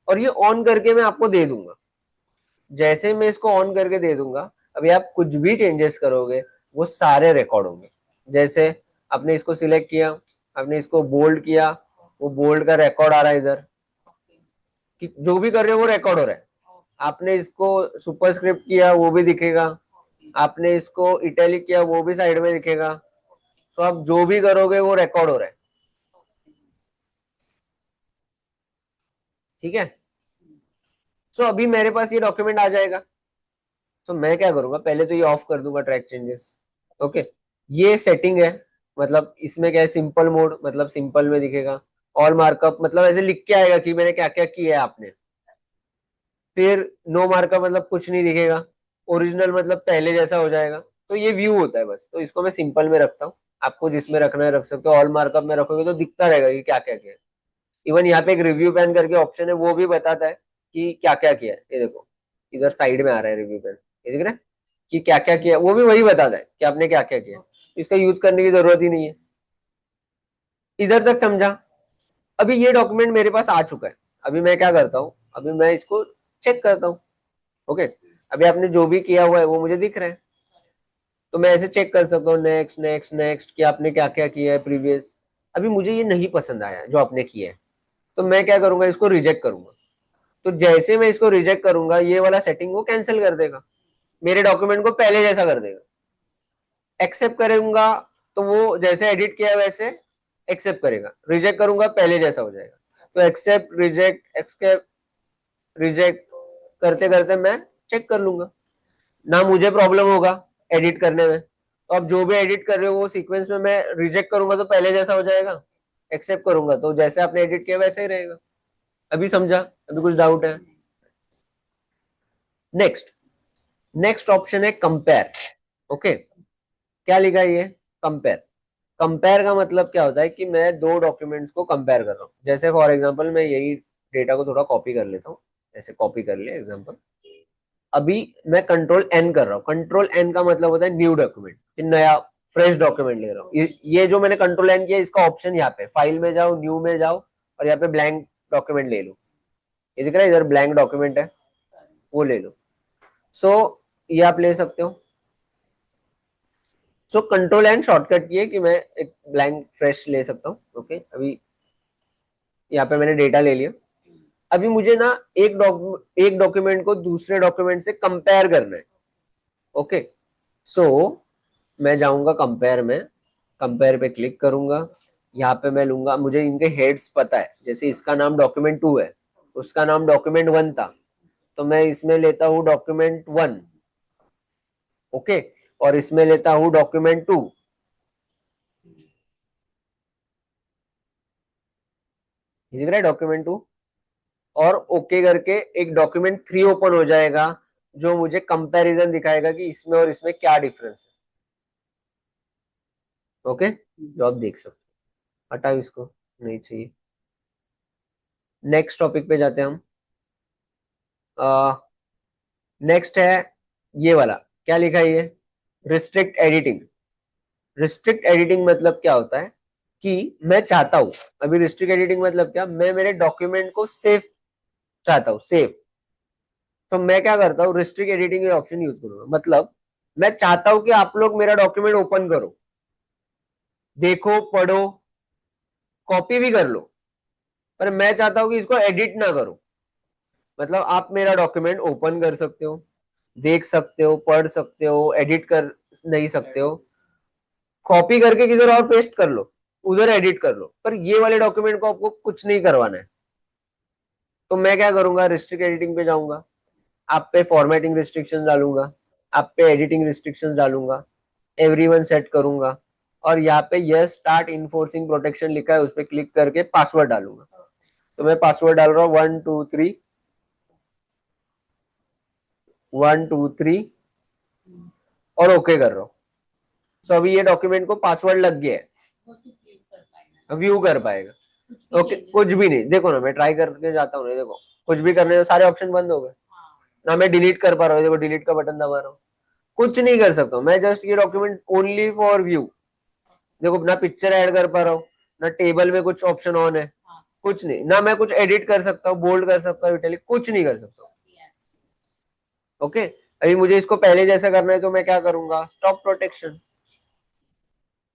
और ये ऑन करके मैं आपको दे दूंगा। जैसे मैं इसको ऑन करके दे दूंगा, अभी आप कुछ भी चेंजेस करोगे वो सारे रिकॉर्ड होंगे। जैसे आपने इसको सिलेक्ट किया, आपने इसको बोल्ड किया, वो बोल्ड का रिकॉर्ड आ रहा है इधर, कि जो भी कर रहे हो वो रिकॉर्ड हो रहा है। आपने इसको सुपरस्क्रिप्ट किया वो भी दिखेगा, आपने इसको इटैलिक किया वो भी साइड में दिखेगा। तो आप जो भी करोगे वो रिकॉर्ड हो रहा है। ठीक है, सो अभी मेरे पास ये डॉक्यूमेंट आ जाएगा। तो मैं क्या करूंगा, पहले तो ये ऑफ कर दूंगा ट्रैक चेंजेस। ओके, ये सेटिंग है, मतलब इसमें क्या है, सिंपल मोड मतलब सिंपल में दिखेगा। ऑल मार्कअप मतलब ऐसे लिख के आएगा कि मैंने क्या क्या किया है आपने। फिर नो मार्कअप मतलब कुछ नहीं दिखेगा। ओरिजिनल मतलब पहले जैसा हो जाएगा। तो ये व्यू होता है बस, तो इसको मैं सिंपल में रखता हूँ। आपको जिसमें रखना है रख सकते हो। ऑल मार्कअप में रखोगे तो दिखता रहेगा कि क्या क्या किया है। इवन यहाँ पे एक रिव्यू पैन करके ऑप्शन है, वो भी बताता है कि क्या क्या किया है। ये देखो, इधर साइड में आ रहा है रिव्यू पैन, ये दिख रहा है कि क्या क्या किया, वो भी वही बताता है कि आपने क्या क्या किया। इसका यूज करने की जरूरत ही नहीं है। इधर तक समझा? अभी ये डॉक्यूमेंट मेरे पास आ चुका है। अभी मैं क्या करता हूँ, अभी मैं इसको चेक करता हूँ। ओके, अभी आपने जो भी किया हुआ है वो मुझे दिख रहा है, तो मैं ऐसे चेक कर सकता हूँ, नेक्स्ट नेक्स्ट नेक्स्ट, कि आपने क्या क्या किया है प्रीवियस। अभी मुझे ये नहीं पसंद आया जो आपने किया है, तो मैं क्या करूंगा, इसको रिजेक्ट करूंगा। तो जैसे मैं इसको रिजेक्ट करूंगा, ये वाला सेटिंग वो कैंसिल कर देगा, मेरे डॉक्यूमेंट को पहले जैसा कर देगा। एक्सेप्ट करूंगा तो वो जैसे एडिट किया है वैसे एक्सेप्ट करेगा। रिजेक्ट करूंगा पहले जैसा हो जाएगा। तो एक्सेप्ट रिजेक्ट एक्सेप्ट रिजेक्ट करते करते मैं चेक कर लूंगा, ना मुझे प्रॉब्लम होगा एडिट करने में। तो अब जो भी एडिट कर रहे हो वो सीक्वेंस में मैं रिजेक्ट करूंगा तो पहले जैसा हो जाएगा, एक्सेप्ट करूंगा तो जैसे आपने एडिट किया वैसे ही रहेगा। अभी समझा? अभी कुछ डाउट है? नेक्स्ट, नेक्स्ट ऑप्शन है कंपेयर। ओके, क्या लिखा है ये? कंपेयर। कंपेयर का मतलब क्या होता है कि मैं दो डॉक्यूमेंट्स को कंपेयर कर रहा हूँ। जैसे फॉर एग्जांपल मैं यही डेटा को थोड़ा कॉपी कर लेता हूँ, ऐसे कॉपी कर लिया एग्जांपल। अभी मैं कंट्रोल एन कर रहा हूँ। कंट्रोल एन का मतलब होता है न्यू डॉक्यूमेंट, नया फ्रेश डॉक्यूमेंट ले रहा हूँ। ये जो मैंने कंट्रोल एन किया, इसका ऑप्शन यहाँ पे फाइल में जाओ, न्यू में जाओ, और यहाँ पे ब्लैंक डॉक्यूमेंट ले लो। ये दिख रहा है इधर ब्लैंक डॉक्यूमेंट है, वो ले लो। सो ये आप ले सकते हो। सो कंट्रोल एंड शॉर्टकट की है कि मैं एक ब्लैंक फ्रेश ले सकता हूँ। ओके, अभी यहाँ पे मैंने डेटा ले लिया। अभी मुझे ना एक डॉक्यूमेंट को दूसरे डॉक्यूमेंट से कंपेयर करना है। ओके, सो मैं जाऊंगा कंपेयर में, कंपेयर पे क्लिक करूंगा। यहाँ पे मैं लूंगा, मुझे इनके हेड्स पता है, जैसे इसका नाम डॉक्यूमेंट 2 है, उसका नाम डॉक्यूमेंट 1 था, तो मैं इसमें लेता हूँ डॉक्यूमेंट 1। ओके, और इसमें लेता हूँ डॉक्यूमेंट 2। दिख रहा है डॉक्यूमेंट 2? और ओके करके एक डॉक्यूमेंट 3 ओपन हो जाएगा, जो मुझे कंपैरिजन दिखाएगा कि इसमें और इसमें क्या डिफरेंस है। ओके, जो आप देख सकते हो। हटाओ इसको, नहीं चाहिए। नेक्स्ट टॉपिक पे जाते हैं हम। नेक्स्ट है ये वाला, क्या लिखा है ये? Restrict editing. रिस्ट्रिक्ट एडिटिंग मतलब क्या होता है कि मैं चाहता हूं, अभी रिस्ट्रिक्ट एडिटिंग मतलब क्या, मैं मेरे डॉक्यूमेंट को सेव चाहता हूँ, सेव। तो मैं क्या करता हूँ, रिस्ट्रिक्ट एडिटिंग ऑप्शन यूज करूंगा। मतलब मैं चाहता हूं कि आप लोग मेरा डॉक्यूमेंट ओपन करो, देखो, पढ़ो, कॉपी भी कर लो, पर मैं चाहता हूं कि इसको एडिट ना करो। मतलब आप मेरा डॉक्यूमेंट ओपन कर सकते हो, देख सकते हो, पढ़ सकते हो, एडिट कर नहीं सकते हो, कॉपी करके किधर और पेस्ट कर लो, उधर एडिट कर लो, पर ये वाले डॉक्यूमेंट को आपको कुछ नहीं करवाना है। तो मैं क्या करूंगा, रिस्ट्रिक्ट एडिटिंग पे जाऊंगा, आप पे फॉर्मेटिंग रिस्ट्रिक्शन डालूंगा, आप पे एडिटिंग रिस्ट्रिक्शन डालूंगा, एवरीवन सेट करूंगा, और यहाँ पे यस स्टार्ट इन्फोर्सिंग प्रोटेक्शन लिखा है, उस पर क्लिक करके पासवर्ड डालूंगा। तो मैं पासवर्ड डाल रहा हूँ 1 2 3, 1 2 3, और ओके कर रहा हूँ। सो अभी ये डॉक्यूमेंट को पासवर्ड लग गया है, व्यू कर पाएगा। ओके, कुछ भी नहीं, देखो ना, मैं ट्राई करके जाता हूँ, देखो कुछ भी करने में सारे ऑप्शन बंद हो गए। ना मैं डिलीट कर पा रहा हूँ, देखो डिलीट का बटन दबा रहा हूँ, कुछ नहीं कर सकता हूँ मैं, जस्ट ये डॉक्यूमेंट ओनली फॉर व्यू। देखो ना पिक्चर ऐड कर पा रहा हूँ, ना टेबल में कुछ ऑप्शन ऑन है, कुछ नहीं, ना मैं कुछ एडिट कर सकता हूँ, बोल्ड कर सकता हूँ, इटैलिक कुछ नहीं कर सकता हूँ। ओके, अभी मुझे इसको पहले जैसा करना है तो मैं क्या करूंगा, स्टॉप प्रोटेक्शन,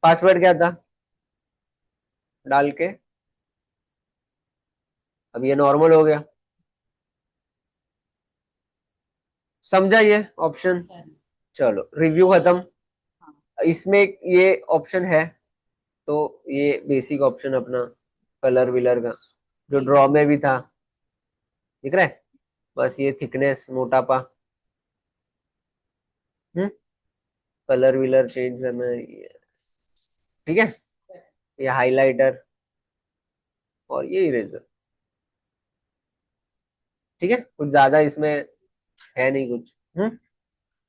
पासवर्ड क्या था डाल के, अब ये नॉर्मल हो गया। समझा ये ऑप्शन? चलो रिव्यू खत्म। इसमें ये ऑप्शन है, तो ये बेसिक ऑप्शन अपना कलर विलर का जो ड्रॉ में भी था, दिख रहा है, बस ये थिकनेस मोटापा, कलर विलर चेंज करना है ठीक है, ये हाइलाइटर और ये इरेजर, ठीक है, कुछ ज्यादा इसमें है नहीं कुछ।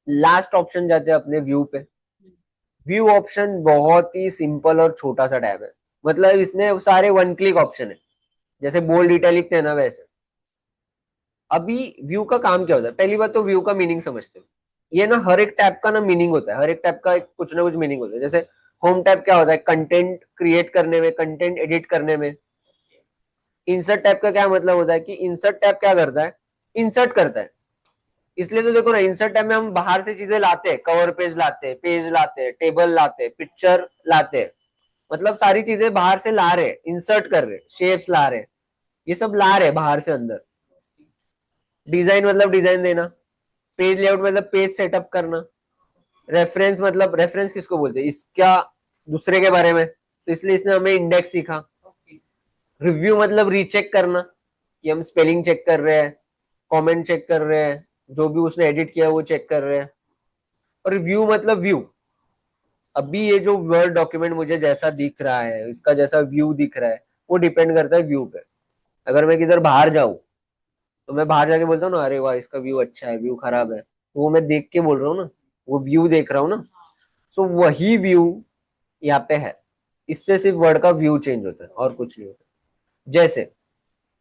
लास्ट ऑप्शन जाते हैं अपने व्यू पे। व्यू ऑप्शन बहुत ही सिंपल और छोटा सा टैब है, मतलब इसमें सारे वन क्लिक ऑप्शन है, जैसे बोल्ड इटैलिक थे ना वैसे। अभी व्यू का काम क्या होता है, पहली बात तो व्यू का मीनिंग समझते हैं। ये ना हर एक टैब का ना मीनिंग होता है, हर एक टैब का एक कुछ ना कुछ मीनिंग होता है। जैसे होम टैब क्या होता है, कंटेंट क्रिएट करने में, कंटेंट एडिट करने में। इंसर्ट टैब का क्या मतलब होता है कि इंसर्ट टैब क्या करता है, इंसर्ट करता है। इसलिए तो देखो ना, इंसर्ट टैब में हम बाहर से चीजें लाते हैं, कवर पेज लाते हैं, टेबल लाते हैं, पिक्चर लाते हैं, मतलब सारी चीजें बाहर से ला रहे, इंसर्ट कर रहे, शेप्स ला रहे, ये सब ला रहे बाहर से अंदर। डिजाइन मतलब डिजाइन देना, पेज लेआउट मतलब पेज सेटअप करना, रेफरेंस मतलब रेफरेंस किसको बोलते हैं, इसका दूसरे के बारे में, तो इसलिए इसने हमें इंडेक्स सीखा। रिव्यू मतलब रीचेक करना, कि हम स्पेलिंग चेक कर रहे हैं, कमेंट चेक कर रहे हैं, जो भी उसने एडिट किया वो चेक कर रहे हैं। और व्यू मतलब व्यू, अभी ये जो वर्ड डॉक्यूमेंट मुझे जैसा दिख रहा है, इसका जैसा व्यू दिख रहा है, वो डिपेंड करता है व्यू पे। अगर मैं किधर बाहर जाऊं तो मैं बाहर जाके बोलता हूँ ना, अरे वाह इसका व्यू अच्छा है, व्यू खराब है, तो वो मैं देख के बोल रहा हूँ ना, वो व्यू देख रहा हूँ ना। सो वही व्यू यहाँ पे है, इससे सिर्फ वर्ड का व्यू चेंज होता है और कुछ नहीं होता। जैसे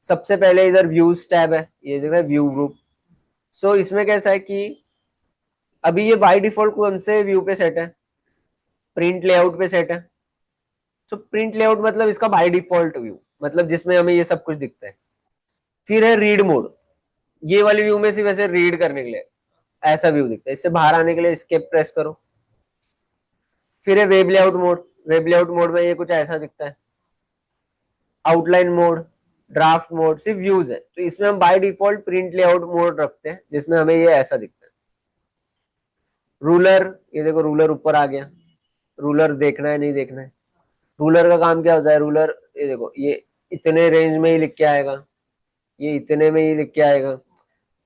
सबसे पहले इधर व्यूज टैब है, ये देख रहे हैं व्यू ग्रुप। सो इसमें कैसा है कि अभी ये बाय डिफॉल्ट कौन से व्यू पे सेट है, प्रिंट लेआउट पे सेट है। सो प्रिंट लेआउट मतलब इसका बाय डिफॉल्ट व्यू, मतलब जिसमें हमें ये सब कुछ दिखता है। फिर है रीड मोड, ये वाले व्यू में सिर्फ ऐसे रीड करने के लिए ऐसा व्यू दिखता है, इससे बाहर आने के लिए एस्केप प्रेस करो। फिर है web layout mode, web layout mode में ये कुछ ऐसा दिखता है। आउटलाइन मोड, ड्राफ्ट मोड सिर्फ व्यूज है, तो इसमें हम by default print layout mode रखते हैं, जिसमें हमें ये ऐसा दिखता है। रूलर, ये देखो रूलर ऊपर आ गया, रूलर देखना है नहीं देखना है। रूलर का काम क्या होता है, रूलर ये देखो, ये इतने रेंज में ही लिख के आएगा, ये इतने में ही लिख के आएगा।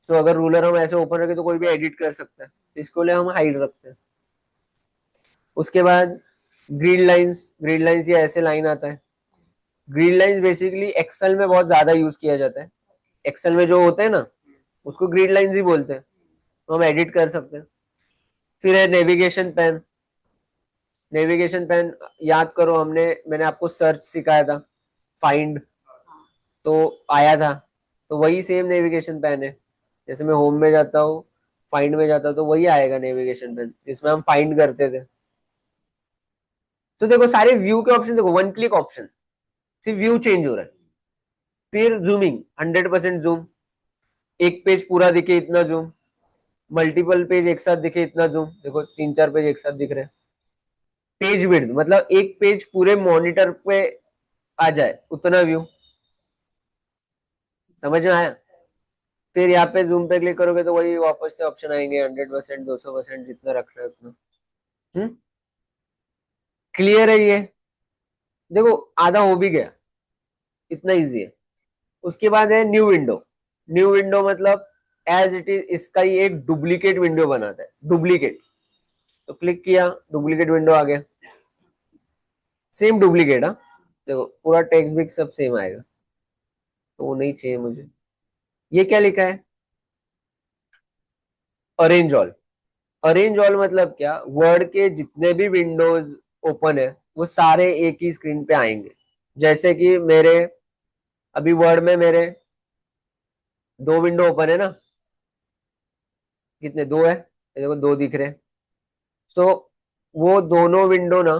तो अगर रूलर हम ऐसे ओपन रखें तो कोई भी एडिट कर सकता है, तो इसको लिए हम हाइड रखते हैं। उसके बाद ग्रीन लाइंस, ग्रीन लाइंस ये ऐसे लाइन आता है। ग्रीन लाइंस बेसिकली एक्सेल में बहुत ज्यादा यूज किया जाता है, एक्सेल में जो होते हैं ना उसको ग्रीन लाइंस ही बोलते हैं, तो हम एडिट कर सकते हैं। फिर है नेविगेशन पेन, नेविगेशन पेन याद करो, मैंने आपको सर्च सिखाया था, फाइंड, तो आया था, तो वही सेम नेविगेशन पेन है। जैसे मैं होम में जाता हूँ, फाइंड में जाता हूँ, तो वही आएगा नेविगेशन पेन, जिसमें हम फाइंड करते थे। तो देखो सारे व्यू के ऑप्शन देखो, वन क्लिक ऑप्शन, सिर्फ व्यू चेंज हो रहा है। फिर जूमिंग, 100% जूम, एक पेज पूरा दिखे इतना जूम, मल्टीपल पेज एक साथ दिखे इतना जूम, देखो 3-4 पेज एक साथ दिख रहे हैं। पेज विड्थ मतलब एक पेज पूरे मॉनिटर पे आ जाए उतना व्यू, समझ में आया? फिर यहाँ पे जूम पे क्लिक करोगे तो वही वापस से ऑप्शन आएंगे, 100%, 200%, जितना रखना है उतना। हम्म, क्लियर है ये? देखो आधा हो भी गया, इतना इजी है। उसके बाद है न्यू विंडो, न्यू विंडो मतलब एज इट इज इसका ही एक डुप्लीकेट विंडो बनाता है, डुप्लीकेट। तो क्लिक किया, डुप्लीकेट विंडो आ गया, सेम डुप्लीकेट, हाँ देखो पूरा टेक्स्ट भी सब सेम आएगा, तो वो नहीं चाहिए मुझे। ये क्या लिखा है, अरेंज ऑल। अरेंज ऑल मतलब क्या, वर्ड के जितने भी विंडोज ओपन है वो सारे एक ही स्क्रीन पे आएंगे। जैसे कि मेरे अभी वर्ड में मेरे 2 विंडो ओपन है ना, कितने, दो है, ये देखो दो दिख रहे हैं। तो वो दोनों विंडो ना,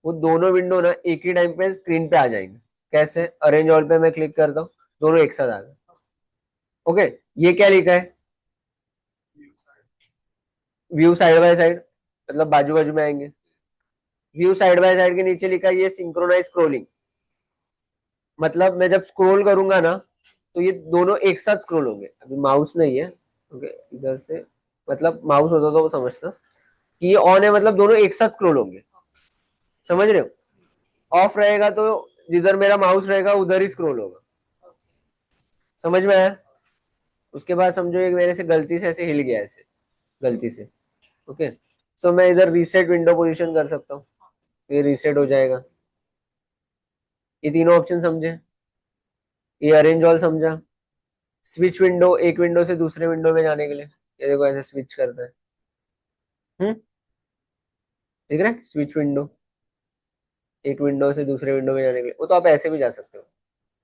वो दोनों विंडो ना एक ही टाइम पे स्क्रीन पे आ जाएंगे। कैसे, अरेंज ऑल पे मैं क्लिक करता हूँ, दोनों एक साथ आ गए। ओके, ये क्या लिखा है, व्यू साइड बाय साइड, मतलब बाजू बाजू में आएंगे। व्यू साइड बाय साइड के नीचे लिखा है ये सिंक्रोनाइज स्क्रोलिंग, मतलब मैं जब स्क्रॉल करूंगा ना तो ये दोनों एक साथ स्क्रॉल होंगे। अभी माउस नहीं है, ओके, इधर से, मतलब माउस होता तो वो समझता कि ये ऑन है, मतलब दोनों एक साथ स्क्रॉल होंगे। समझ रहे हो, ऑफ रहेगा तो जिधर मेरा माउस रहेगा उधर ही स्क्रॉल होगा। समझ में आया। उसके बाद समझो एक मेरे से गलती से ऐसे हिल गया, ऐसे गलती से। ओके, सो मैं इधर रीसेट विंडो पोजीशन कर सकता हूँ, ये रीसेट हो जाएगा। ये तीनों ऑप्शन समझे, ये अरेंज ऑल समझा। स्विच विंडो, एक विंडो से दूसरे विंडो में जाने के लिए, ये देखो ऐसे स्विच करता है। हम्म, दिख रहा है, स्विच विंडो, एक विंडो से दूसरे विंडो में जाने के लिए। वो तो आप ऐसे भी जा सकते हो,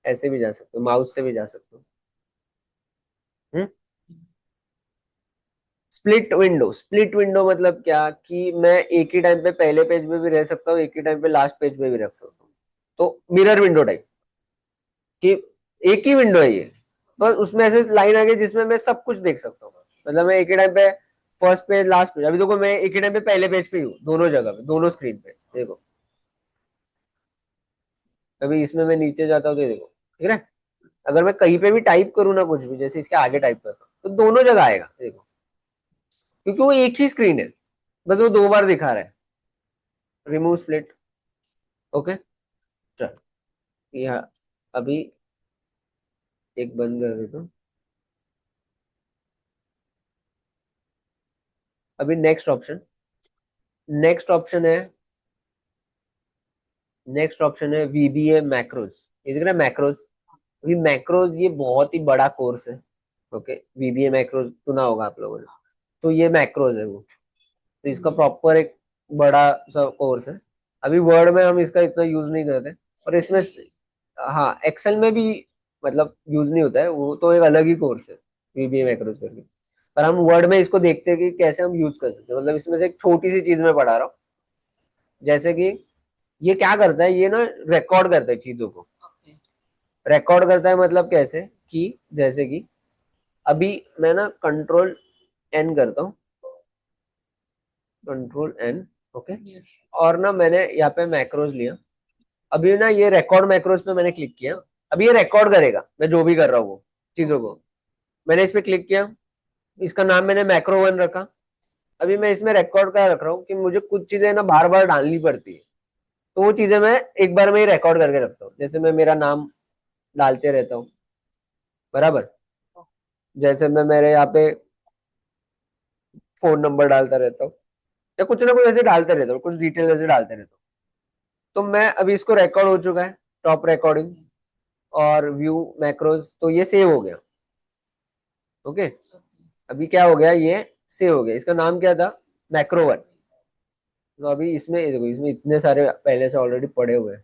ऐसे भी जा सकते हो, माउस से भी जा सकते हो। हम्म, स्प्लिट विंडो, स्प्लिट विंडो मतलब क्या कि मैं एक ही टाइम पे पहले पेज में भी रह सकता हूँ, एक ही टाइम पे लास्ट पेज में भी रख सकता हूँ। तो मिरर विंडो टाइप, कि एक ही विंडो है ये, बस उसमें ऐसे लाइन आ गई जिसमें मैं सब कुछ देख सकता हूँ। मतलब मैं एक ही टाइम पे फर्स्ट पेज लास्ट पेज, अभी देखो मैं एक ही टाइम पे पहले पेज पे ही हूँ, दोनों जगह पे, दोनों स्क्रीन पे देखो। अभी इसमें मैं नीचे जाता हूँ तो ये देखो, ठीक है। अगर मैं कहीं पे भी टाइप करूँ ना कुछ भी, जैसे इसके आगे टाइप करता हूँ तो दोनों जगह आएगा देखो, क्योंकि वो एक ही स्क्रीन है, बस वो दो बार दिखा रहा है। रिमूव स्प्लिट, ओके, चल, यहाँ अभी एक बंद कर देता हूँ। अभी नेक्स्ट ऑप्शन है, नेक्स्ट ऑप्शन है वीबीए मैक्रोज। ये दिख रहा है मैक्रोज, अभी मैक्रोज ये बहुत ही बड़ा कोर्स है। ओके, वीबीए मैक्रोज सुना होगा आप लोगों ने, तो ये मैक्रोज है वो। तो इसका प्रॉपर एक बड़ा सा कोर्स है। अभी वर्ड में हम इसका इतना यूज नहीं करते, और इसमें हाँ एक्सेल में भी मतलब यूज नहीं होता है, वो तो एक अलग ही कोर्स है वीबीए मैक्रोज करके। पर हम वर्ड में इसको देखते हैं कि कैसे हम यूज कर सकते हैं। मतलब इसमें से एक छोटी सी चीज मैं पढ़ा रहा हूँ, जैसे कि ये क्या करता है, ये ना रिकॉर्ड करता है चीजों को। रिकॉर्ड करता है मतलब कैसे, कि जैसे कि अभी मैं ना कंट्रोल एन करता हूँ, कंट्रोल एन, ओके, और ना मैंने यहाँ पे मैक्रोज लिया। अभी ना ये रिकॉर्ड मैक्रोज पे मैंने क्लिक किया, अभी ये रिकॉर्ड करेगा मैं जो भी कर रहा हूँ वो चीजों को। मैंने इस पे क्लिक किया, इसका नाम मैंने मैक्रो वन रखा। अभी मैं इसमें रिकॉर्ड क्या रख रहा हूँ कि मुझे कुछ चीजें ना बार बार डालनी पड़ती है, तो वो चीजें मैं एक बार में ही रिकॉर्ड करके रखता हूँ। जैसे मैं मेरा नाम डालते रहता हूँ, बराबर, जैसे मैं मेरे यहाँ पे फोन नंबर डालता रहता हूँ, या कुछ ना कुछ ऐसे डालते रहता हूँ, कुछ डिटेल ऐसे डालते रहता हूँ। तो मैं अभी इसको रिकॉर्ड हो चुका है, टॉप रिकॉर्डिंग और व्यू मैक्रोज, तो ये सेव हो गया। ओके, अभी क्या हो गया, ये सेव हो गया। इसका नाम क्या था, मैक्रो वन। तो अभी इसमें देखो, इसमें इतने सारे पहले से ऑलरेडी पड़े हुए हैं।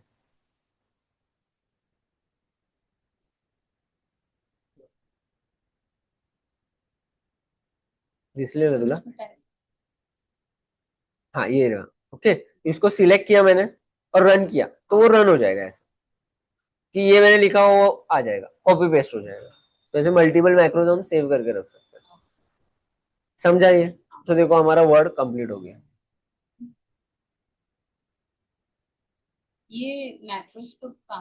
इसलिए ना तुला, हाँ ये रहा। ओके, इसको सिलेक्ट किया मैंने और रन किया तो वो रन हो जाएगा ऐसे, कि ये मैंने लिखा हो वो आ जाएगा, कॉपी पेस्ट हो जाएगा। तो ऐसे मल्टीपल मैक्रोज हम सेव करके रख सकते हैं। समझा ये, तो देखो हमारा वर्ड कंप्लीट हो गया। ये मैक्रोस तो